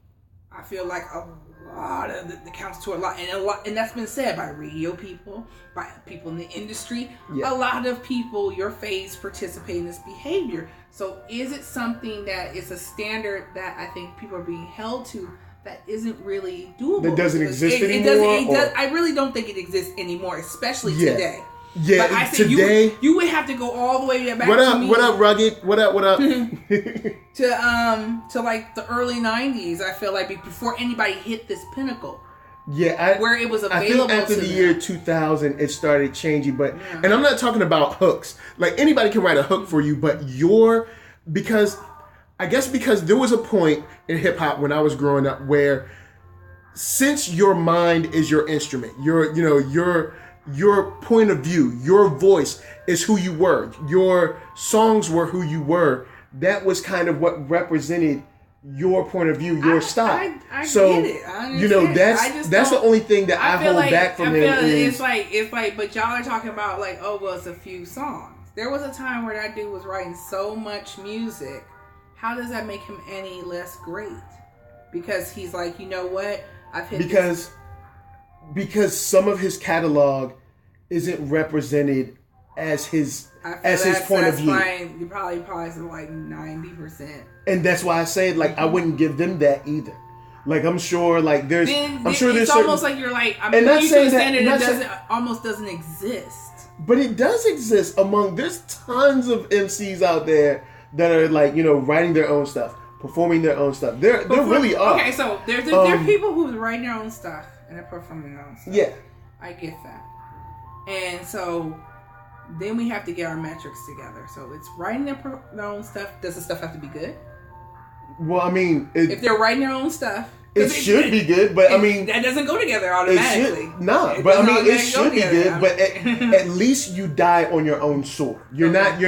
I feel like a lot of it counts to a lot, and that's been said by radio people, by people in the industry. A lot of people, your faves, participate in this behavior. So is it something that is a standard that I think people are being held to that isn't really doable? That doesn't exist anymore? I really don't think it exists anymore, especially today. Yeah, but I said today you would have to go all the way back. What up? To me, what up, Rugged? What up? What up? to like the early '90s. I feel like before anybody hit this pinnacle. Yeah, where it was available. I think after the year 2000, it started changing. But and I'm not talking about hooks. Like anybody can write a hook for you, but because there was a point in hip hop when I was growing up where, since your mind is your instrument, your point of view, your voice is who you were. Your songs were who you were. That was kind of what represented your point of view, your style. I get it. I understand. That's the only thing that I hold back from him. It's like, but y'all are talking about like, oh, well, it's a few songs. There was a time where that dude was writing so much music. How does that make him any less great? Because he's like, you know what? I've hit because some of his catalog isn't represented as his point of view. You probably like 90%. And that's why I say like I wouldn't give them that either. Like I'm sure like there's it's almost like you're like I'm not saying that almost doesn't exist. But it does exist there's tons of MCs out there that are like, writing their own stuff, performing their own stuff. There really are. Okay, so there are people who write their own stuff and they're performing their own stuff. Yeah. I get that. And so then we have to get our metrics together. So it's writing their own stuff. Does the stuff have to be good? Well, I mean, if they're writing their own stuff, it should be good. But I mean, that doesn't go together automatically. It should be good. But at least you die on your own sword. You're not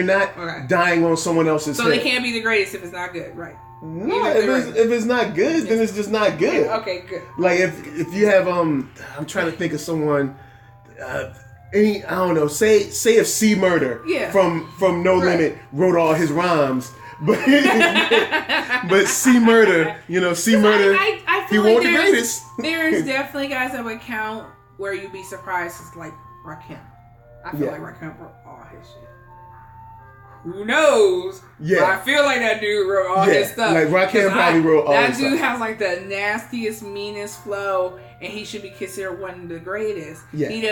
dying on someone else's. So head. they can't be the greatest if it's not good, right? No, if it's not good, then it's just not good. Okay, good. Like if you have I'm trying to think of someone. I don't know. Say if C Murder from No Limit wrote all his rhymes, but C Murder, C Murder, I he feel won't like the greatest. There's definitely guys that would count where you'd be surprised. It's like Rakim. I feel like Rakim wrote all his shit. Who knows? Yeah, but I feel like that dude wrote all his stuff. Like Rakim probably wrote all his stuff. That dude has like the nastiest, meanest flow, and he should be considered one of the greatest. Yeah. He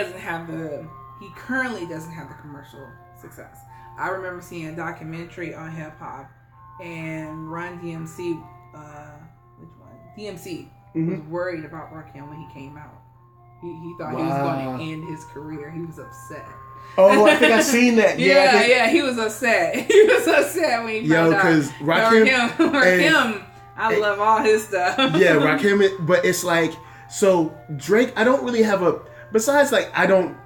currently doesn't have the commercial success. I remember seeing a documentary on hip hop, and Run DMC, which one? DMC was worried about Rakim when he came out. He thought he was going to end his career. He was upset. Oh, I think I seen that. Yeah, he was upset. He was upset when he found out. Because Rakim, I love all his stuff. Yeah, Rakim, but it's like, so Drake, I don't really have besides like,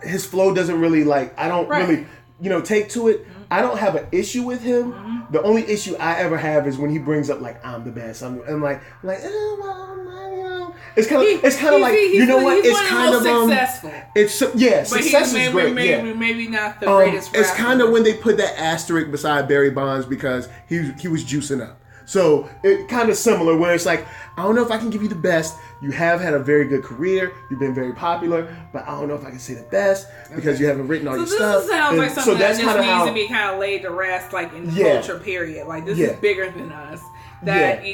his flow doesn't really like, I don't really, take to it. Mm-hmm. I don't have an issue with him. Mm-hmm. The only issue I ever have is when he brings up like, I'm the best. I'm like, it's kind of like, you know what? It's kind of successful. Success is great. Maybe not the greatest rapper. It's kind of when they put that asterisk beside Barry Bonds because he was juicing up. So it kind of similar where it's like, I don't know if I can give you the best. You have had a very good career. You've been very popular, but I don't know if I can say the best because you haven't written all your stuff. This sounds like something that just needs to be kind of laid to rest, like in the culture period. Like this is bigger than us. That I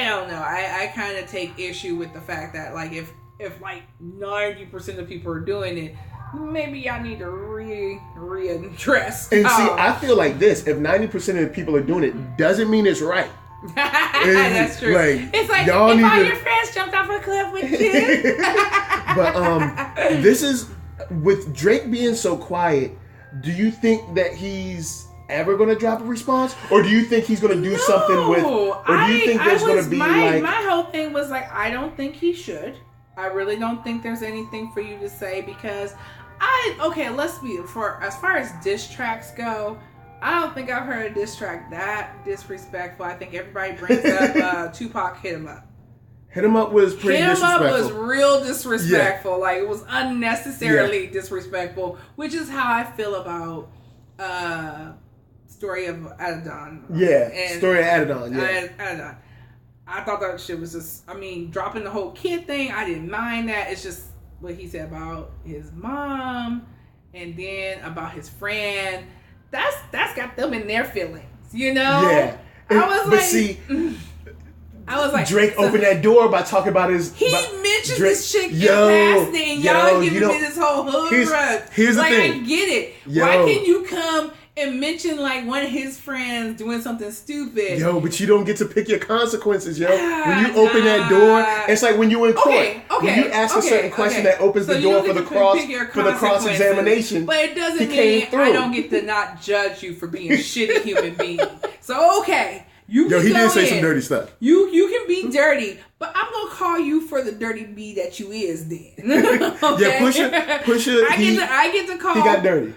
don't know. I kind of take issue with the fact that like if like 90% of people are doing it, maybe y'all need to readdress. And see, I feel like this: if 90% of the people are doing it, doesn't mean it's right. That's true. It's like if all your friends jumped off a cliff with you. But this is with Drake being so quiet. Do you think that he's ever going to drop a response, or do you think he's going to do something with? Or do you think there's going to be my whole thing was like, I don't think he should. I really don't think there's anything for you to say because let's be as far as diss tracks go. I don't think I've heard a diss track that disrespectful. I think everybody brings up Tupac Hit 'Em Up. Hit 'Em Up was pretty disrespectful. Hit 'Em Up was real disrespectful. Yeah. Like it was unnecessarily disrespectful, which is how I feel about Story of Adidon. Yeah, Story of Adidon. Yeah, Adidon. I thought that shit was just, dropping the whole kid thing. I didn't mind that. It's just what he said about his mom and then about his friend. That's got them in their feelings, Yeah. I was like, Drake opened that door by talking about his. He mentioned this chick in passing, and y'all giving me this whole hood run. Here's the thing. I get it. Why can you come and mention like one of his friends doing something stupid. Yo, but you don't get to pick your consequences, yo. When you open that door, it's like when you in court. When you ask a certain question that opens the door for the cross examination. But it doesn't mean I don't get to not judge you for being a shitty human being. So he did say some dirty stuff. You can be dirty, but I'm gonna call you for the dirty B that you is then. Yeah, Pusha. I get to call. He got dirty.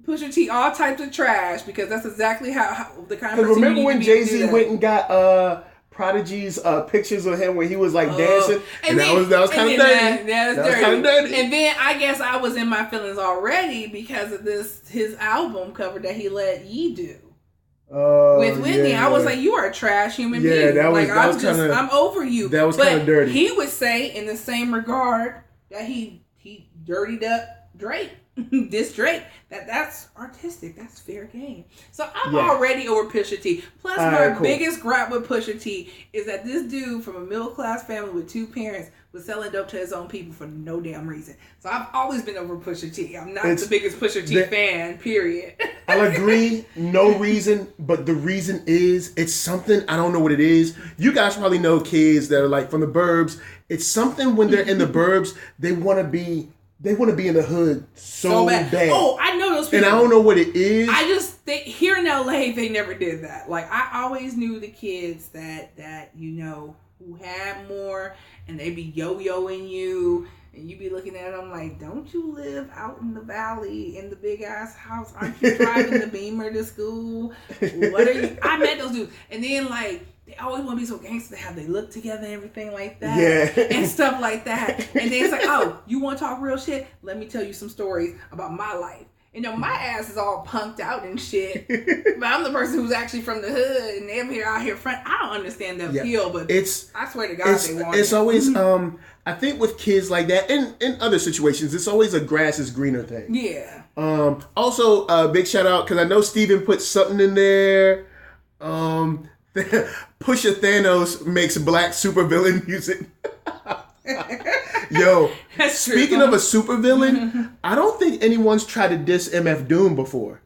Pusha T all types of trash because that's exactly how the kind of person. Remember when Jay-Z went and got Prodigy's pictures of him where he was like dancing, and that was kind of dirty. That was kind of dirty. And then I guess I was in my feelings already because of his album cover that he let Ye do. With Whitney, I was like, "You are a trash human being." That was, I'm over you. That was kind of dirty. He would say, in the same regard, that he dirtied up Drake, this Drake. That's artistic. That's fair game. So I'm already over Pusha T. Plus, my biggest gripe with Pusha T is that this dude from a middle class family with 2 parents was selling dope to his own people for no damn reason. So I've always been over Pusha T. I'm not the biggest Pusha T fan, period. I'll agree, no reason, but the reason is it's something, I don't know what it is. You guys probably know kids that are like from the burbs. It's something when they're in the burbs, they want to be in the hood so bad. Oh, I know those people. And I don't know what it is. I just think here in LA, they never did that. Like, I always knew the kids that who had more, and they be yo-yoing you, and you be looking at them like, don't you live out in the valley in the big ass house? Aren't you driving the Beamer to school? What are you? I met those dudes, and then like they always want to be so gangster to have they look together and everything like that, and stuff like that. And then it's like, oh, you want to talk real shit? Let me tell you some stories about my life. My ass is all punked out and shit, but I'm the person who's actually from the hood, and they're out here front. I don't understand the appeal, but I swear to God, they want it. It's always, I think with kids like that, and in other situations, it's always a grass is greener thing. Yeah. Also, big shout out, because I know Steven put something in there. Pusha Thanos makes black supervillain music. Yo, speaking of a supervillain, I don't think anyone's tried to diss MF Doom before.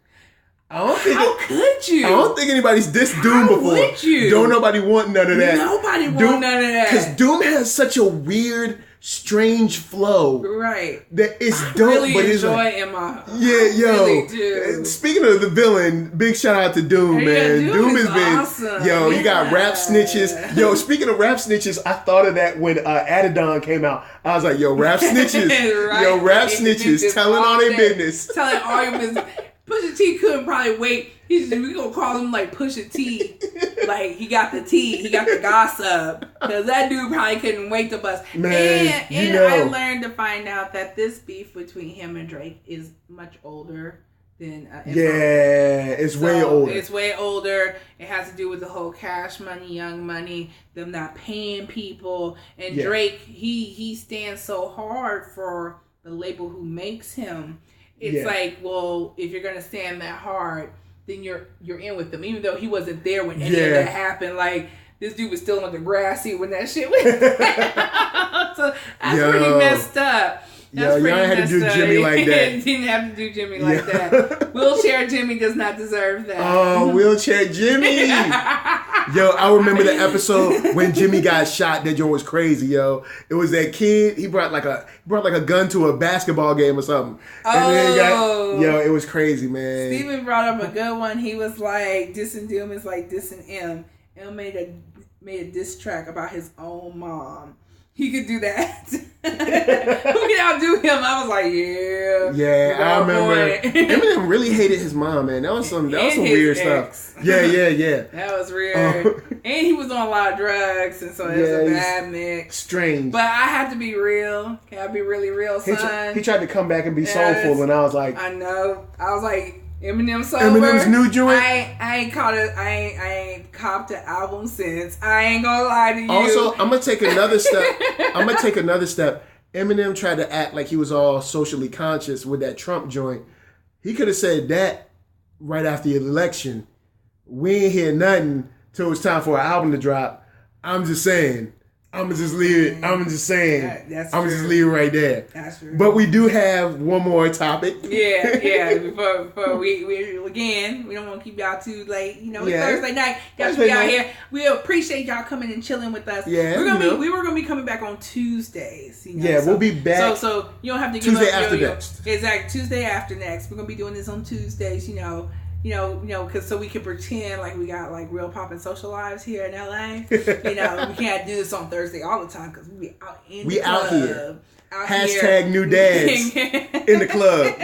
How could you? I don't think anybody's dissed Doom before. How would you? Don't nobody want none of that. Nobody want none of that. Because Doom has such a weird, strange flow. Right. That it's dope, really but it's like... Emma. Yeah, yo. Really do. Speaking of the villain, big shout out to Doom, man. Doom has been... Awesome. Yo, you got rap snitches. Yo, speaking of rap snitches, I thought of that when Adidon came out. I was like, yo, rap snitches. Right. Yo, rap snitches telling all their business. Telling all your business. Pusha T couldn't probably wait. We gonna call him like Pusha T. Like he got the tea, he got the gossip. Because that dude probably couldn't wait to bust. Man, and I learned to find out that this beef between him and Drake is much older than it's way older. It's way older. It has to do with the whole Cash Money, Young Money, them not paying people. And Drake, he stands so hard for the label who makes him. It's like, well, if you're gonna stand that hard, then you're in with them, even though he wasn't there when any of that happened. Like this dude was still on the grass seat when that shit went down. So that's pretty messed up. That's y'all had to do Jimmy like that. Didn't have to do Jimmy like that. Wheelchair Jimmy does not deserve that. Oh, Wheelchair Jimmy! Yo, I remember the episode when Jimmy got shot. That joint was crazy, yo. It was that kid. He brought like a gun to a basketball game or something. And then it was crazy, man. Steven brought up a good one. He was like, dissing Doom is like dissing M. M made a diss track about his own mom. He could do that. Who can outdo him? I was like, yeah. I remember Eminem really hated his mom, man. That was some weird stuff. Yeah. That was weird. And he was on a lot of drugs, and so it was a bad mix. Strange. But I have to be real. Can I be really real, son? He tried to come back and be soulful, and I was like, I know. I was like, Eminem sober. Eminem's new joint. I ain't copped the album since. I ain't gonna lie to you. Also, I'm gonna take another step. Eminem tried to act like he was all socially conscious with that Trump joint. He could have said that right after the election. We ain't hear nothing till it's time for an album to drop. I'm just saying. I'm gonna just leave it. I'm just saying. That's I'm true. gonna just leave it right there. That's true. But we do have one more topic. Yeah. Before we again, we don't want to keep y'all too late. You know, it's Thursday night. Y'all should be out here. We appreciate y'all coming and chilling with us. Yeah, we were gonna be coming back on Tuesdays. You know, yeah, we'll be back. So you don't have to give Tuesday up after next. Exactly, Tuesday after next. We're gonna be doing this on Tuesdays. You know, because so we can pretend like we got like real poppin' social lives here in LA. You know, we can't do this on Thursday all the time because we be out in the club. Out here. Hashtag new dads in the club.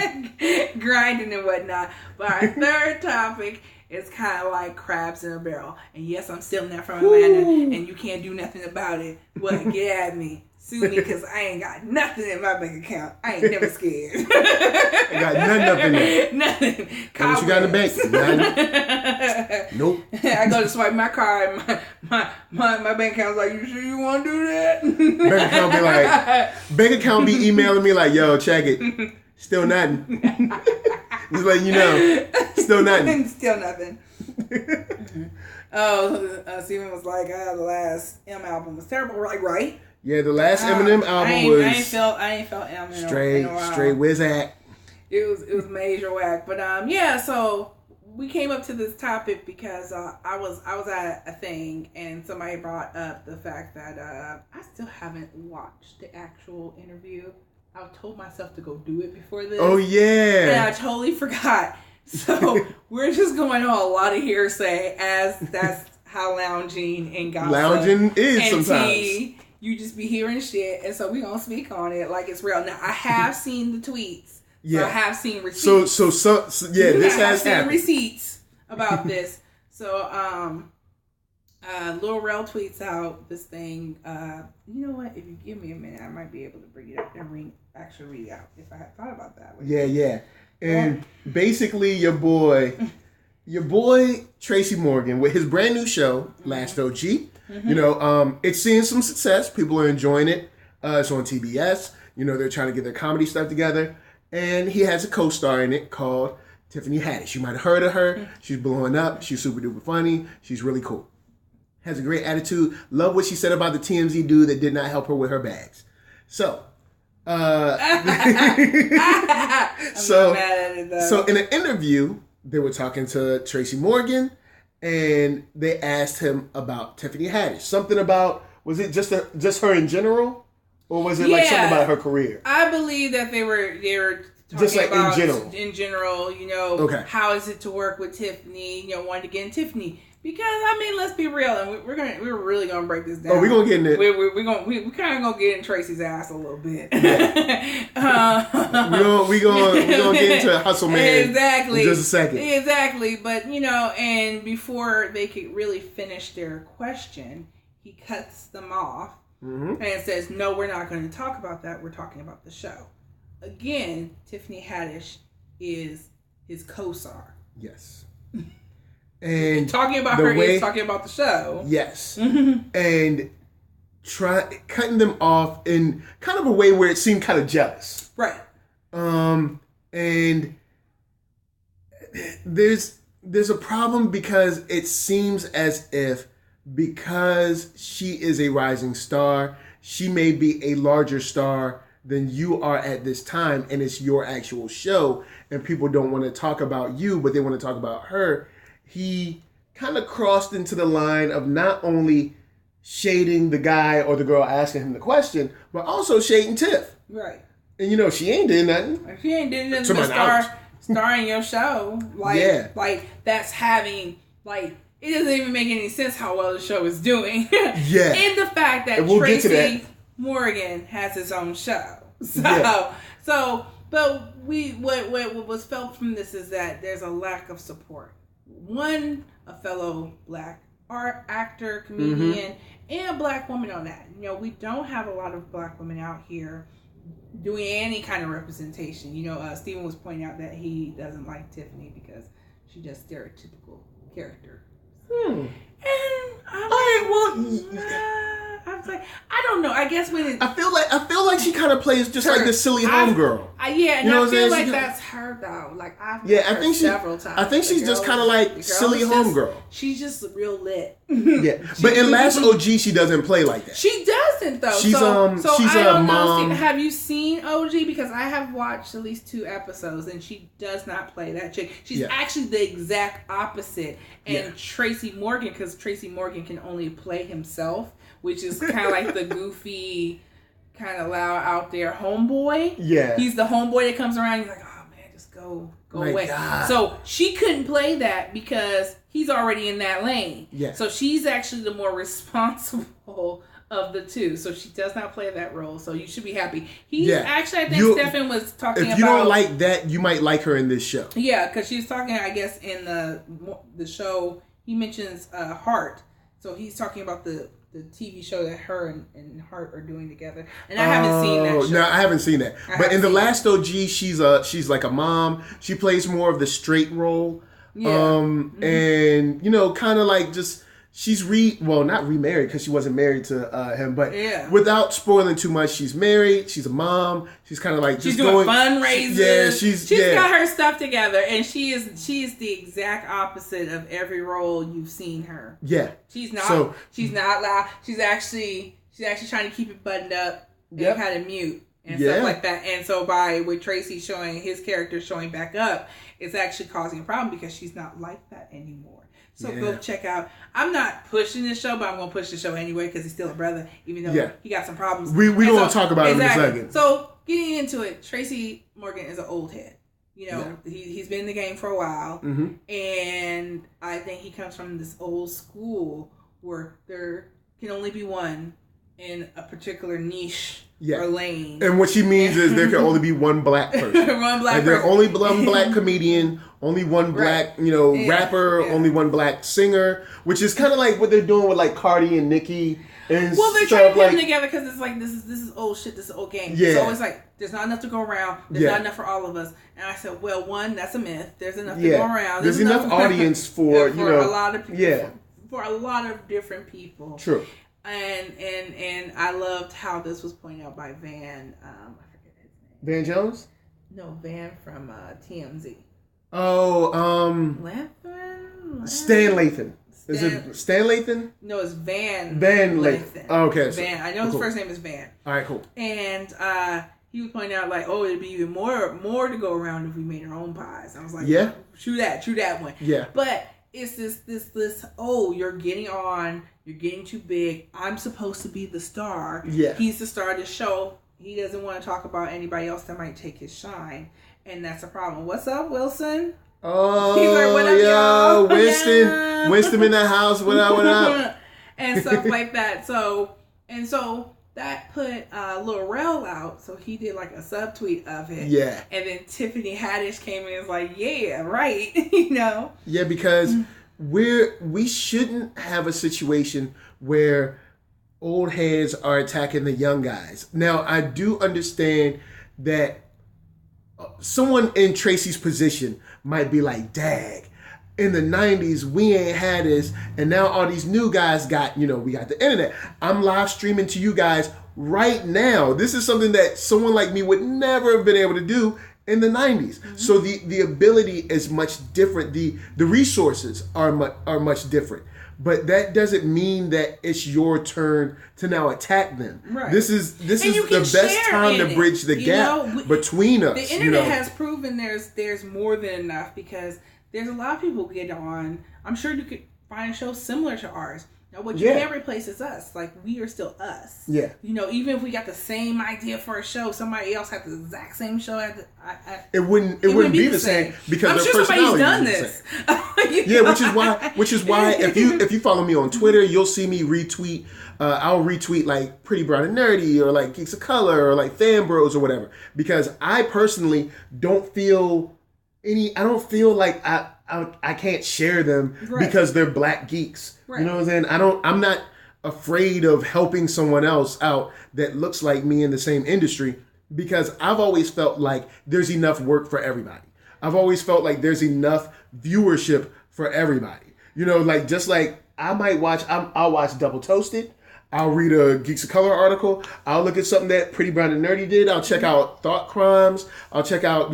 Grinding and whatnot. But our third topic is kind of like crabs in a barrel. And yes, I'm stealing that from Atlanta, and you can't do nothing about it. What? Get at me. Sue me because I ain't got nothing in my bank account. I ain't never scared. I got nothing up in there. Nothing. What you got in the bank? Nope. I go to swipe my card and my bank account's like, you sure you want to do that? Bank account be emailing me like, yo, check it. Still nothing. Just letting you know. Still nothing. Still nothing. Steven was like, the last M album was terrible. We're like, right? Yeah, the last Eminem album was I ain't felt Eminem straight whiz act. It was major whack. But so we came up to this topic because I was at a thing and somebody brought up the fact that I still haven't watched the actual interview. I told myself to go do it before this. Oh yeah. And I totally forgot. So we're just going on a lot of hearsay as that's how lounging and gossip. Lounging is and sometimes. Tea, you just be hearing shit, and so we gonna speak on it like it's real. Now I have seen the tweets. Yeah, so I have seen receipts. So this has happened. Receipts about this. So Lil Rel tweets out this thing. You know what? If you give me a minute, I might be able to bring it up and actually read it out if I had thought about that. Yeah. And basically, your boy Tracy Morgan with his brand new show, Last OG. Mm-hmm. You know, it's seeing some success. People are enjoying it. It's on TBS. You know, they're trying to get their comedy stuff together. And he has a co-star in it called Tiffany Haddish. You might have heard of her. Mm-hmm. She's blowing up. She's super duper funny. She's really cool. Has a great attitude. Love what she said about the TMZ dude that did not help her with her bags. So, so in an interview, they were talking to Tracy Morgan, and they asked him about Tiffany Haddish. Something about, was it just her in general, or was it like something about her career? I believe that they were talking just like about in general. You know, how is it to work with Tiffany? You know, wanting to get in Tiffany. Because I mean, let's be real, and we're really gonna break this down. Oh, we're gonna get in it. We kind of gonna get in Tracy's ass a little bit. we gonna get into Hustle Man exactly in just a second. Exactly, but you know, and before they could really finish their question, he cuts them off and says, "No, we're not going to talk about that. We're talking about the show." Again, Tiffany Haddish is his co-star. Yes. And talking about her is talking about the show. Yes. And cutting them off in kind of a way where it seemed kind of jealous. Right. And there's a problem because it seems as if because she is a rising star, she may be a larger star than you are at this time, and it's your actual show, and people don't want to talk about you, but they want to talk about her. He kind of crossed into the line of not only shading the guy or the girl asking him the question, but also shading Tiff. Right. And you know, she ain't did nothing. She ain't did nothing but star in your show. Like that's having, like, it doesn't even make any sense how well the show is doing. Yeah. And the fact that Tracy Morgan has his own show. But what was felt from this is that there's a lack of support. One, a fellow black art actor, comedian, and a black woman on that. You know, we don't have a lot of black women out here doing any kind of representation. You know, Steven was pointing out that he doesn't like Tiffany because she does stereotypical character. And I'm like, I've was like, I don't know. I guess when I feel like she kind of plays just like the silly homegirl. Yeah, and I feel like that's her though. Like I think several times. I think she's just kind of like silly homegirl. She's just real lit. Yeah, but in Last OG, she doesn't play like that. She doesn't though. She's she's a mom. Have you seen OG? Because I have watched at least 2 episodes, and she does not play that chick. She's actually the exact opposite. And Tracy Morgan, because Tracy Morgan can only play himself, which is kind of like the goofy, kind of loud out there homeboy. Yeah, he's the homeboy that comes around. He's like, oh man, just go away. God. So she couldn't play that because he's already in that lane. Yeah. So she's actually the more responsible of the 2. So she does not play that role. So you should be happy. He's actually, I think Stefan was talking about. If you don't like that, you might like her in this show. Yeah, because she's talking, I guess, in the show, he mentions Heart. So he's talking about the TV show that her and Hart are doing together, and I haven't seen that show. No, I haven't seen that. But in the last OG, she's like a mom. She plays more of the straight role, and kind of like just she's not remarried because she wasn't married to him, but without spoiling too much, she's married. She's a mom. She's kind of like she's doing fundraisers. She's got her stuff together, and she is the exact opposite of every role you've seen her. Yeah, she's not. She's not loud. She's actually trying to keep it buttoned up and kind of mute and stuff like that. And so with Tracy showing his character showing back up, it's actually causing a problem because she's not like that anymore. So go check out. I'm not pushing this show, but I'm going to push the show anyway because he's still a brother, even though he got some problems. We're going to talk about it in a second. So getting into it, Tracy Morgan is an old head. You know, he's been in the game for a while. Mm-hmm. And I think he comes from this old school where there can only be one in a particular niche or lane. And what she means is there can only be one black person. One black person. There's only one black comedian, only one black, rapper, only one black singer, which is kind of like what they're doing with like Cardi and Nicki. And well, they're trying to put them together because it's like this is old shit, this is old game. Yeah. So it's like there's not enough to go around. There's not enough for all of us. And I said, well, one, that's a myth. There's enough to go around. There's enough audience for a lot of people. Yeah. For a lot of different people. True. And I loved how this was pointed out by Van. I forget his name. Van Jones? No, Van from TMZ. Oh, Lathan? Stan Lathan. Is it Stan Lathan? No, it's Van. Van Lathan. Oh, okay. Van. I know his first name is Van. All right, cool. And he was pointing out like, it'd be even more to go around if we made our own pies. I was like, true that one. Yeah. But it's this. You're getting on. You're getting too big. I'm supposed to be the star. Yeah. He's the star of the show. He doesn't want to talk about anybody else that might take his shine, and that's a problem. What's up, Wilson? Oh, he's like, what up, y'all? Winston in the house. What up? And stuff like that. So that put Lil Rel out. So he did like a subtweet of it. Yeah. And then Tiffany Haddish came in and was like, yeah, right. Yeah, because we shouldn't have a situation where old heads are attacking the young guys. Now, I do understand that someone in Tracy's position might be like, dag, in the 90s, we ain't had this, and now all these new guys got, we got the internet. I'm live streaming to you guys right now. This is something that someone like me would never have been able to do in the 90s. Mm-hmm. So the ability is much different. The resources are much different. But that doesn't mean that it's your turn to now attack them. Right. This is the best time to bridge the gap between us. The internet has proven there's more than enough because there's a lot of people who get on. I'm sure you could find a show similar to ours. Now, what you can't replace is us. Like, we are still us. Yeah. Even if we got the same idea for a show, somebody else had the exact same show. It wouldn't be the same because their personality done this. Yeah, which is why if you follow me on Twitter, you'll see me retweet. I'll retweet like Pretty Brown and Nerdy or like Geeks of Color or like Fan Bros or whatever because I personally don't feel like I can't share them because they're black geeks. Right. You know what I'm saying? I'm not afraid of helping someone else out that looks like me in the same industry because I've always felt like there's enough work for everybody. I've always felt like there's enough viewership for everybody. Just like I might I'll watch Double Toasted. I'll read a Geeks of Color article. I'll look at something that Pretty Brown and Nerdy did. I'll check out Thought Crimes. I'll check out,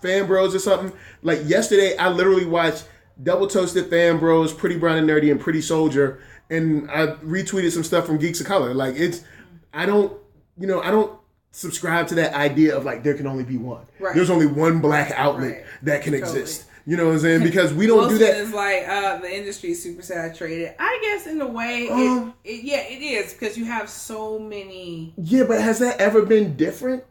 Fan Bros or something. Like yesterday, I literally watched Double Toasted, Fan Bros, Pretty Brown and Nerdy, and Pretty Soldier. And I retweeted some stuff from Geeks of Color. Like I don't subscribe to that idea of like there can only be one. Right. There's only one black outlet that can exist. You know what I'm saying? Because we don't do that. It's like the industry is super saturated. I guess in a way, it is because you have so many. Yeah, but has that ever been different?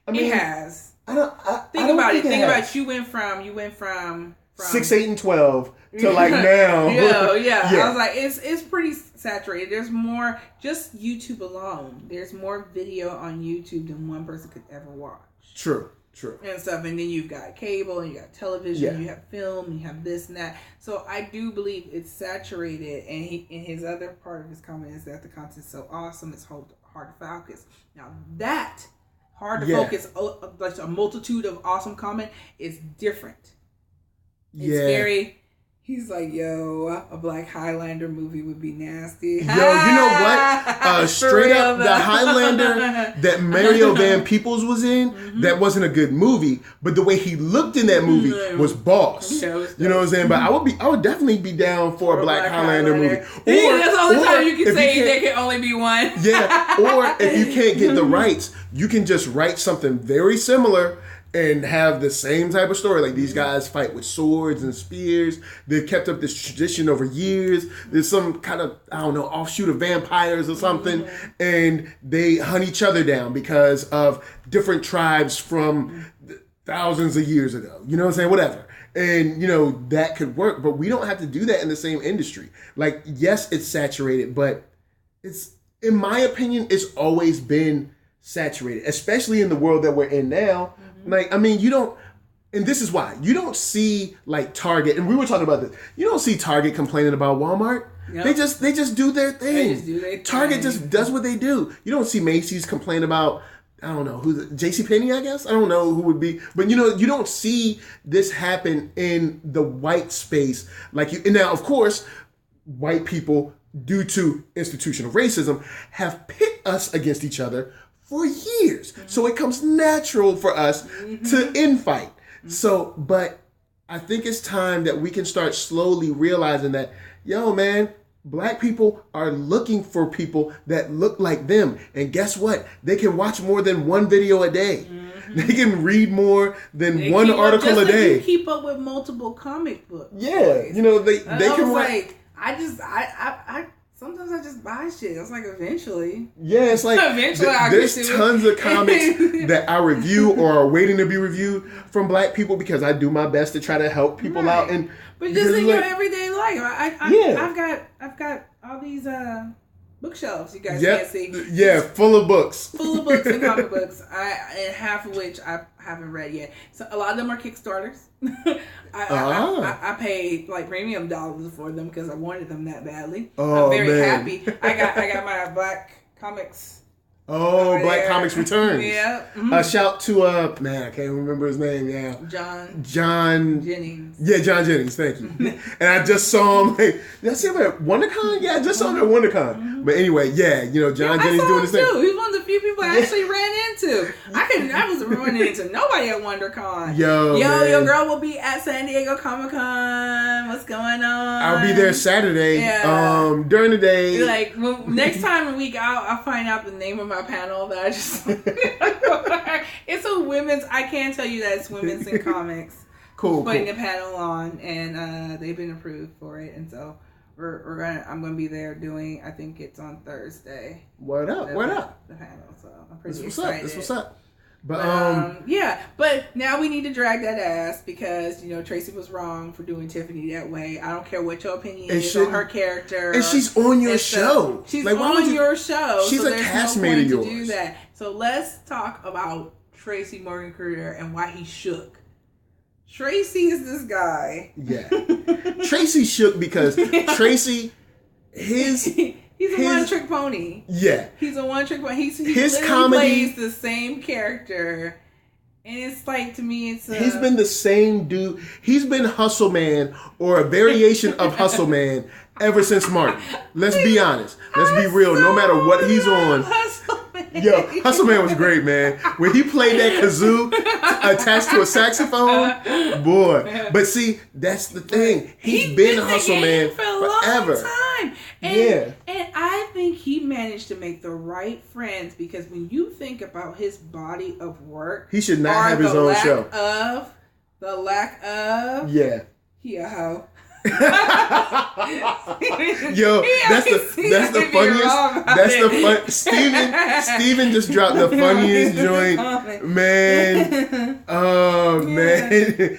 I mean, it has. Think about it. You went from 6, 8, and 12 to like now. yeah. I was like, it's pretty saturated. There's more. Just YouTube alone. There's more video on YouTube than one person could ever watch. True. And stuff, and then you've got cable, and you got television, you have film, and you have this and that. So I do believe it's saturated. And his other part of his comment is that the content's so awesome, it's hard to focus. Now that hard to focus, like a multitude of awesome comment, is different. It's very. He's like, yo, a Black Highlander movie would be nasty. Yo, you know what? Straight up, the Highlander that Mario Van Peebles was in, that wasn't a good movie, but the way he looked in that movie was boss. You know what I'm saying? But I would definitely be down for a Black Highlander movie. That's the only time you can say there can only be one. Yeah, or if you can't get the rights, you can just write something very similar and have the same type of story. Like, these guys fight with swords and spears. They've kept up this tradition over years. There's some kind of, offshoot of vampires or something. And they hunt each other down because of different tribes from thousands of years ago. You know what I'm saying? Whatever. And, that could work. But we don't have to do that in the same industry. Like, yes, it's saturated, but in my opinion, it's always been saturated, especially in the world that we're in now. Like, I mean, you don't, and this is why, you don't see, like, Target, and we were talking about this, you don't see Target complaining about Walmart. Yep. They just do their thing. Target just does what they do. You don't see Macy's complain about, I don't know, JCPenney, I guess? I don't know who would be, but, you don't see this happen in the white space. And now, of course, white people, due to institutional racism, have pit us against each other for years. So it comes natural for us to infight. So, but I think it's time that we can start slowly realizing that, yo, man, Black people are looking for people that look like them. And guess what? They can watch more than one video a day. They can read more than one article a day. You keep up with multiple comic books. Yeah. They can write. Sometimes I just buy shit. It's like eventually. Yeah, it's like there's tons of comics that I review or are waiting to be reviewed from Black people because I do my best to try to help people out. But just in your everyday life, I've got all these bookshelves you guys can't see. Yeah, full of books. Full of books and comic books. And half of which I haven't read yet. So a lot of them are Kickstarters. I paid like premium dollars for them because I wanted them that badly. I'm very happy. I got my Black Comics. Black Comics Returns. Yeah. Shout to I can't remember his name. Yeah. John Jennings. Yeah, John Jennings. Thank you. And I just saw him. Did I see him at WonderCon? Yeah, I just saw him at WonderCon. But anyway, John Jennings doing his thing. He's one of the few people I actually ran into. I wasn't running into nobody at WonderCon. Yo, your girl will be at San Diego Comic-Con. What's going on? I'll be there Saturday. Yeah. During the day. Like next time a week out, I'll find out the name of my panel that I just. It's a women's. I can tell you that it's women's in comics. Cool. Putting a panel on, and they've been approved for it, and so I'm gonna be there doing. I think it's on Thursday. Word up! The panel. So I'm pretty excited. This what's up. But but now we need to drag that ass because Tracy was wrong for doing Tiffany that way. I don't care what your opinion is on her character, and she's on your show. She's on your show. She's a castmate of yours. To do that. So let's talk about Tracy Morgan Career and why he shook. Tracy is this guy. Yeah, Tracy shook because Tracy, He's a one-trick pony. Yeah. He's a one-trick pony. His comedy plays the same character. And it's like, to me, he's been the same dude. He's been Hustle Man or a variation of Hustle Man ever since Martin. Let's be honest. Let's be real. No matter what he's on. Yo, Hustle Man was great, man. When he played that kazoo attached to a saxophone, boy. But see, that's the thing. He's been a Hustle Man for a forever. long time. And I think he managed to make the right friends, because when you think about his body of work, he should not have his own show. The lack of he a hoe. Yo, that's the funniest. That's the fun. Steven just dropped the funniest joint, man. Oh man.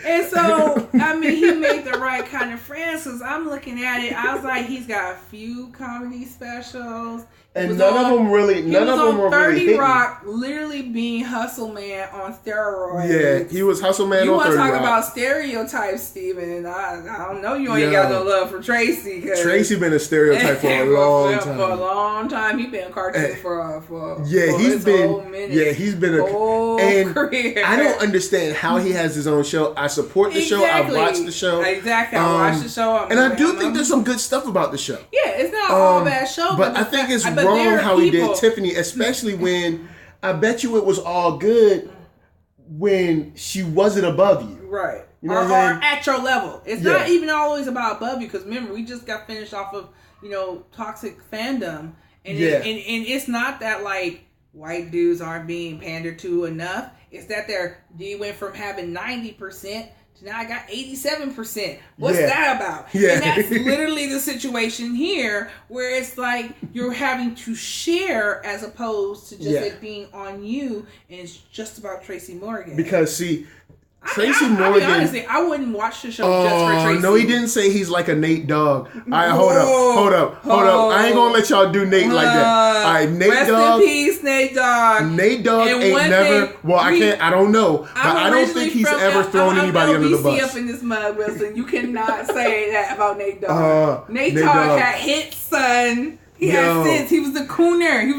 And so I mean, he made the right kind of friends, because I'm looking at it. I was like, he's got a few comedy specials. And none of them were really 30 Rock, literally being Hustle Man on steroids. Yeah, he was Hustle Man on 30 Rock. You want to talk about stereotypes, Steven, and I don't know you ain't got no love for Tracy. Tracy been a stereotype for a long time. For a long time. He been a cartoon for he's been a whole career. I don't understand how he has his own show. I support the show. I watch the show. Exactly. I watch the show. I do think there's some good stuff about the show. Yeah, it's not all bad show. But I think it's wrong how he did Tiffany, especially when I bet you it was all good when she wasn't above you. Right. You know or at your level. It's not even always about above you, because remember, we just got finished off of, toxic fandom. And it's not that like white dudes aren't being pandered to enough. It's that they went from having 90% to now I got 87%. What's that about? Yeah. And that's literally the situation here, where it's like you're having to share as opposed to just it being on you, and it's just about Tracy Morgan. Because see, Tracy Morgan. Honestly, I wouldn't watch the show just for Tracy. No, he didn't say he's like a Nate Dogg. All right, hold up. I ain't gonna let y'all do Nate like that. All right, Nate Dogg. Rest in peace, Nate Dogg. Nate Dogg ain't never. I don't know, but I don't think he's ever thrown anybody under the bus. up in this mud, Wilson. You cannot say that about Nate Dogg. Nate Dogg had hits, son. He had sense. He was the cooner. He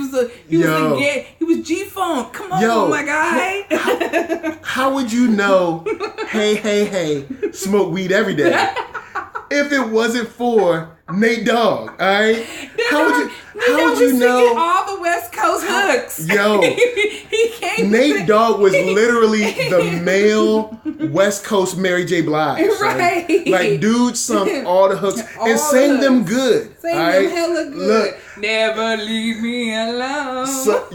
was G-Funk. Come on, my guy. How would you know, hey, smoke weed every day, if it wasn't for Nate Dogg, all right? How would you know all the West Coast hooks? Yo, he came. Nate Dogg was literally the male West Coast Mary J. Blige. Right. Son. Like, dude sung all the hooks and sang them good. Sang them hella good. Look, never leave me alone. So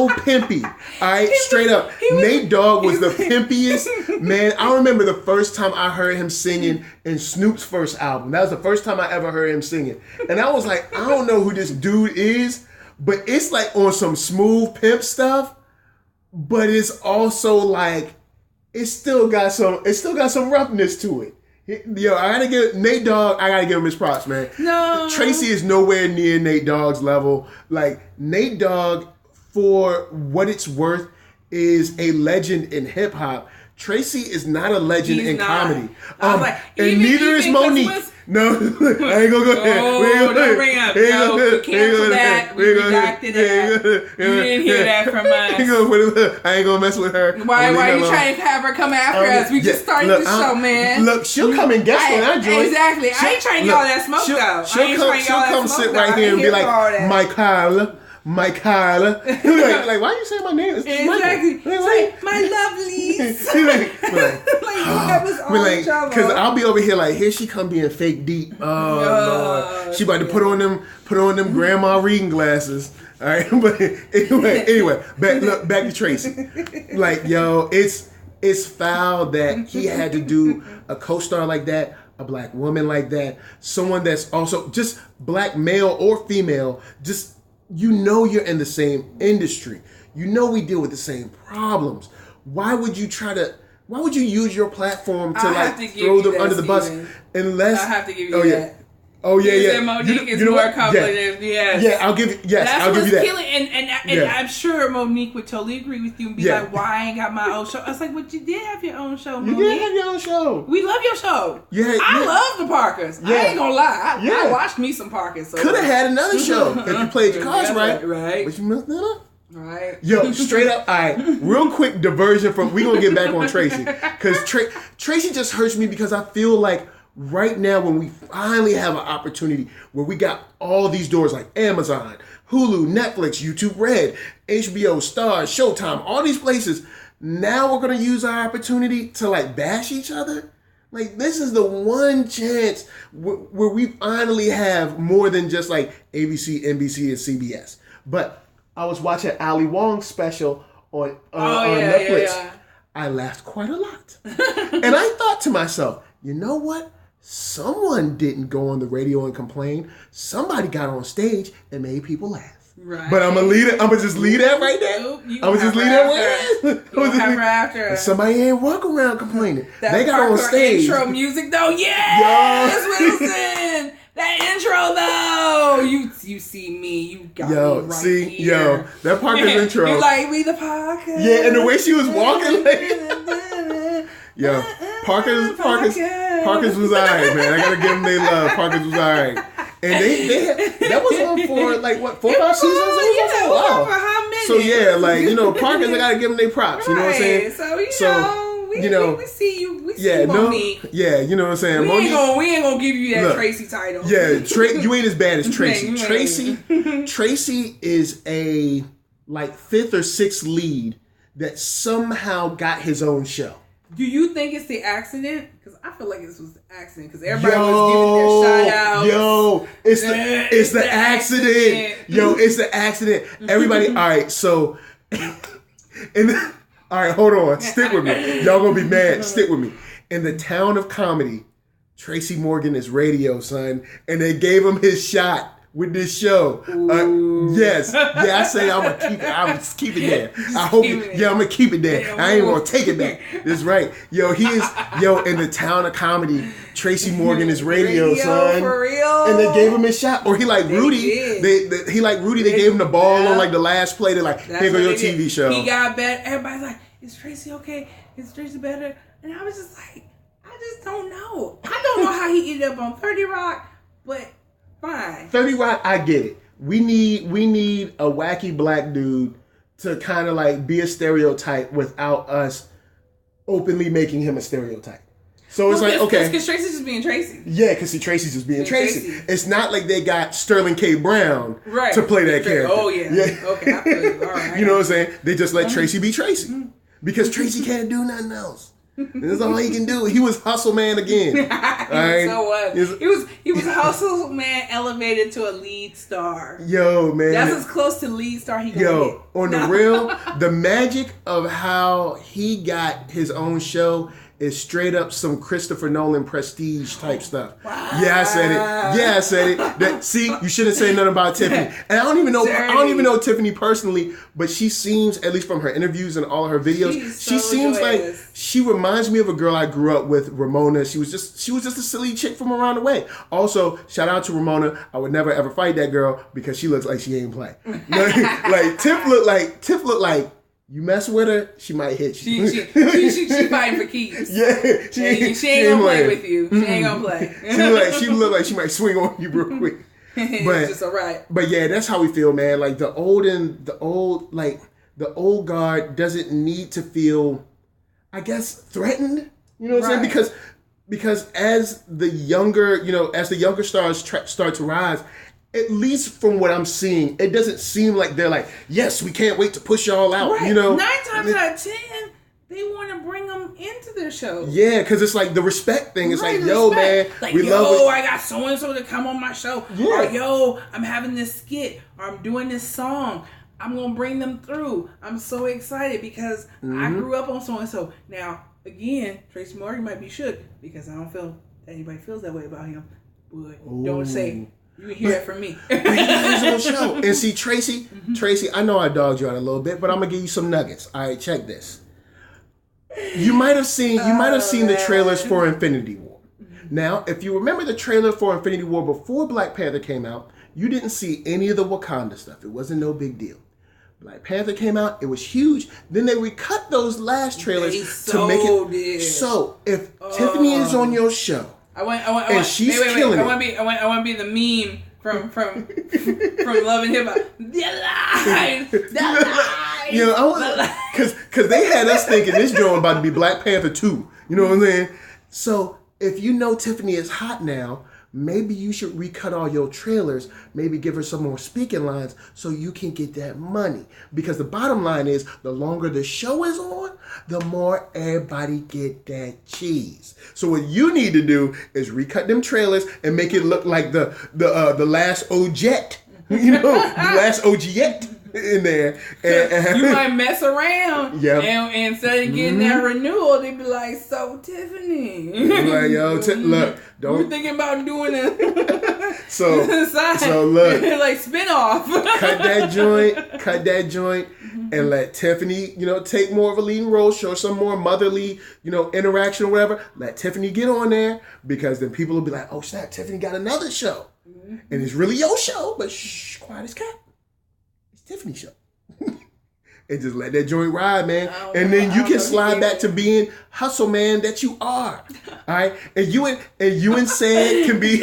pimpy. All right, straight up. Nate Dogg was the pimpiest. Man, I remember the first time I heard him singing in Snoop's first album. That was the first time I ever heard him singing. And I was like, I don't know who this dude is, but it's like on some smooth pimp stuff, but it's also like, it's still got some roughness to it. Yo, I gotta give Nate Dogg. I gotta give him his props, man. No, Tracy is nowhere near Nate Dogg's level. Like, Nate Dogg, for what it's worth, is a legend in hip hop. Tracy is not a legend in comedy. And neither is Monique. No, I ain't gonna go there. Oh, don't bring up. No, we canceled that. We redacted that. You didn't hear that from us. I ain't gonna mess with her. Why are you trying to have her come after us? We just started the show, man. Look, she'll come and guest on our joint. Exactly. I ain't trying to get all that smoke, though. She'll come sit right here and be like, Marqueeda. Like, why are you saying my name? Exactly. Like, my lovelies. That was all because I'll be over here like, here she come being fake deep. Oh, Lord. She about to put on them grandma reading glasses. All right, but anyway, back to Tracy. Like, yo, it's foul that he had to do a co-star like that, a black woman like that, someone that's also just black male or female, just. You're in the same industry. We deal with the same problems. Why would you use your platform to throw them under the bus? Unless I have to give you that. Oh yeah. Monique is more complicated. Yes. Yeah, I'll give you. Yes, I'll give you that. Killing, and I'm sure Monique would totally agree with you and be like, "Why I ain't got my own show?" I was like, "But you did have your own show, Monique. You did have your own show. We love your show. I love the Parkers. I ain't gonna lie. I watched me some Parkers. So. Could have had another show if you played your cards right. Right. But you messed that up. Right. Yo, straight up. All right. Real quick diversion from. We gonna get back on Tracy because Tracy just hurts me because I feel like right now when we finally have an opportunity where we got all these doors like Amazon, Hulu, Netflix, YouTube Red, HBO, Starz, Showtime, all these places, now we're going to use our opportunity to like bash each other? Like, this is the one chance where we finally have more than just like ABC, NBC, and CBS. But I was watching Ali Wong's special on Netflix. Yeah. I laughed quite a lot. And I thought to myself, you know what? Someone didn't go on the radio and complain. Somebody got on stage and made people laugh. Right. But I'm gonna just leave that right there. I'm gonna just leave that right there. After. Somebody ain't walk around complaining. They got on stage. Intro music though, yes, Wilson. That intro though, you see me, you got me right here. That Parker's intro. You like me, the Parker. Yeah, and the way she was walking, like, Parker's was alright, man. I gotta give them their love. Parker's was alright. And that was on for like what 4 or 5 seasons? Yeah, wow. For how many? So yeah, like Parkers, I gotta give them their props. You know what I'm saying? So we see you. We see Monique. Yeah, you know what I'm saying. We ain't gonna give you that Tracy title. Yeah, you ain't as bad as Tracy. Tracy is a like 5th or 6th lead that somehow got his own show. Do you think it's the accident? Because I feel like this was the accident. Because everybody was giving their shout outs. It's the accident. It's the accident. Everybody, all right, so, all right, hold on. Stick with me. Y'all gonna be mad. Stick with me. In the town of comedy, Tracy Morgan is radio, son. And they gave him his shot with this show. Yes. Yeah, I say I'm gonna keep it. I'm keep it there. I'm gonna keep it there. I ain't gonna take it back. That's right. In the town of comedy, Tracy Morgan is radio, son. For real? And they gave him his shot. Or he like Rudy. He like Rudy, they gave him the ball on like the last play. They're like, here go your TV show. He got better. Everybody's like, is Tracy okay? Is Tracy better? And I was just like, I just don't know. I don't know how he ended up on 30 Rock, but fine. 30 Rock, I get it. We need a wacky black dude to kind of like be a stereotype without us openly making him a stereotype. So it's okay. Because Tracy's just being Tracy. Yeah, because Tracy's just being Tracy. It's not like they got Sterling K. Brown to play that character. Oh, yeah. Okay, I feel you. All right. You know what I'm saying? They just let Tracy be Tracy. Because Tracy can't do nothing else. That's all he can do. He was Hustle Man again. So what? He was Hustle Man elevated to a lead star. Yo, man. That's as close to lead star he can get. On the real, the magic of how he got his own show is straight up some Christopher Nolan prestige type stuff. Wow. Yeah, I said it. See, you shouldn't say nothing about Tiffany. And I don't even know Tiffany personally, but she seems, at least from her interviews and all of her videos, she seems like she reminds me of a girl I grew up with, Ramona. She was just a silly chick from around the way. Also, shout out to Ramona. I would never ever fight that girl because she looks like she ain't play. Like Tiff looked like you mess with her, she might hit you. She fighting for keys. Yeah, she ain't gonna play with you. She ain't gonna play. She look like she might swing on you real quick. But just alright. But yeah, that's how we feel, man. Like the old guard doesn't need to feel, I guess, threatened. You know what I'm saying? Because as the younger stars start to rise, at least from what I'm seeing, it doesn't seem like they're like, yes, we can't wait to push y'all out. Right. You know, 9 times out of 10, they want to bring them into their show. Yeah, because it's like the respect thing. It's like, yo, man, like, we love it. I got so and so to come on my show. Yeah. Or yo, I'm having this skit, or I'm doing this song. I'm gonna bring them through. I'm so excited because I grew up on so and so. Now, again, Tracy Morgan might be shook because I don't feel anybody feels that way about him. But don't say. You hear it from me. But he has his own show. And see, Tracy, I know I dogged you out a little bit, but I'm gonna give you some nuggets. All right, check this. You might have seen the trailers for Infinity War. Now, if you remember the trailer for Infinity War before Black Panther came out, you didn't see any of the Wakanda stuff. It wasn't no big deal. Black Panther came out, it was huge. Then they recut those last trailers to make it. So if Tiffany is on your show, she's killing it. I want to be the meme from Love and Hip Hop. The line. You know, because they had us thinking this joint about to be Black Panther 2. You know what I'm saying? So if you know Tiffany is hot now, maybe you should recut all your trailers, maybe give her some more speaking lines so you can get that money. Because the bottom line is, the longer the show is on, the more everybody get that cheese. So what you need to do is recut them trailers and make it look like the last OJet, the last OJet in there. And you might mess around. Yeah. And instead of getting that renewal, they be like, so Tiffany. Like, yo, look, don't. We're thinking about doing it. So look. Like spin-off. Cut that joint, and let Tiffany, take more of a leading role, show some more motherly, interaction or whatever. Let Tiffany get on there, because then people will be like, oh snap, Tiffany got another show. And it's really your show, but shh, quiet as cat. Tiffany show. And just let that joint ride, man. And then you can slide back to being hustle man that you are. All right? And you and Said can be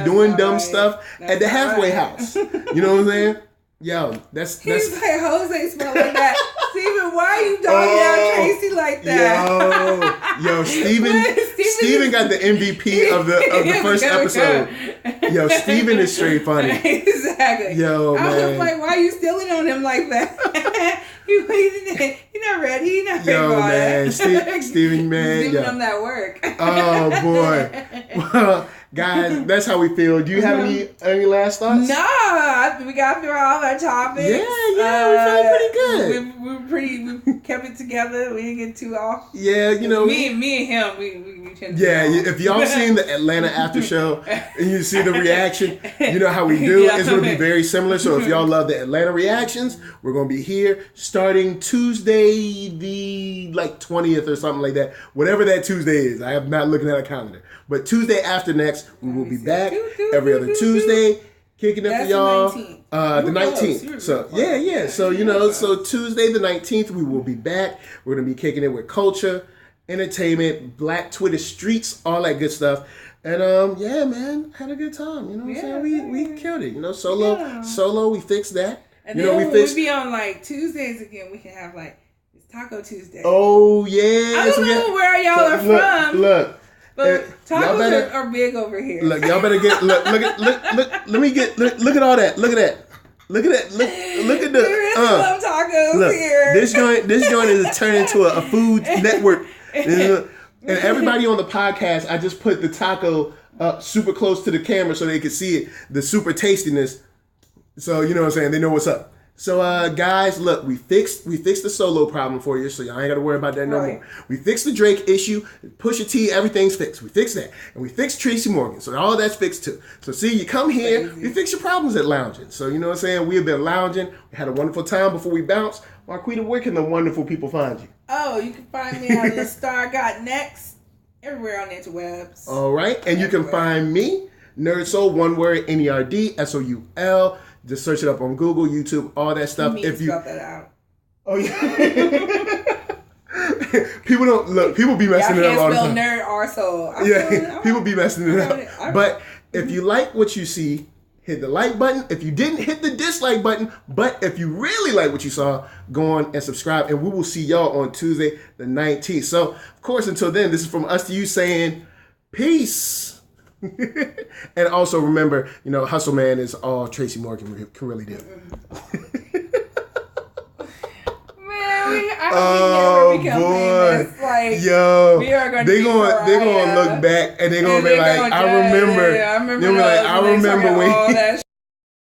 doing dumb stuff at the halfway house. You know what I'm saying? Yo, that's He's like, Jose smell like that. Steven, why are you dogging out Tracy like that? Yo, Steven got the MVP of the first episode. Yo, Steven is straight funny. Exactly. Yo, man. I was like, why are you stealing on him like that? He's not ready. He's not ready. Yo, man. Steven, man. He's giving him that work. Oh, boy. Well, guys, that's how we feel. Do you have any last thoughts? No, we got through all our topics. Yeah, we feel pretty good. We kept it together. We didn't get too off. Yeah, me and him, we tend to. Yeah, if y'all seen the Atlanta after show and you see the reaction, you know how we do. It's going to be very similar. So if y'all love the Atlanta reactions, we're going to be here starting Tuesday the 20th or something like that. Whatever that Tuesday is. I am not looking at a calendar. But Tuesday after next, we will be back every other Tuesday, kicking it for y'all. The 19th. So yeah. So so Tuesday the 19th, we will be back. We're gonna be kicking it with culture, entertainment, Black Twitter streets, all that good stuff. And yeah, man, had a good time. You know what I'm saying? We killed it. Solo, we fixed that. And then when we be on Tuesdays again, we can have it's Taco Tuesday. Oh yeah. I don't know where y'all are from. Look. But tacos are big over here. Look, y'all better get look at all that. Look at that. Look at the there is some tacos here. This joint is turning into a food network. And everybody on the podcast, I just put the taco up super close to the camera so they can see it, the super tastiness. So you know what I'm saying? They know what's up. So guys, look, we fixed the solo problem for you, so y'all ain't gotta worry about that no more. We fixed the Drake issue, Pusha T, everything's fixed. We fixed that. And we fixed Tracy Morgan, so all that's fixed too. So see, you come here, we fix your problems at Loungin. So you know what I'm saying? We have been lounging. We had a wonderful time before we bounce. Marqueeda, where can the wonderful people find you? Oh, you can find me at LaStar Got Next, everywhere on the interwebs. All right, and you can find me, NERDSoul, one word, NERDSoul. Just search it up on Google, YouTube, all that stuff. If you spell that out. Oh yeah. People don't look. People be messing it up all the time. NERDSoul. Yeah, people be messing it up. But if you like what you see, hit the like button. If you didn't, hit the dislike button. But if you really like what you saw, go on and subscribe. And we will see y'all on Tuesday the 19th. So of course, until then, this is from us to you saying peace. And also remember, hustle man is all Tracy Morgan can really do. I hope we never become famous. Yo, we are gonna they're gonna look back and they're gonna be like, I remember. I remember when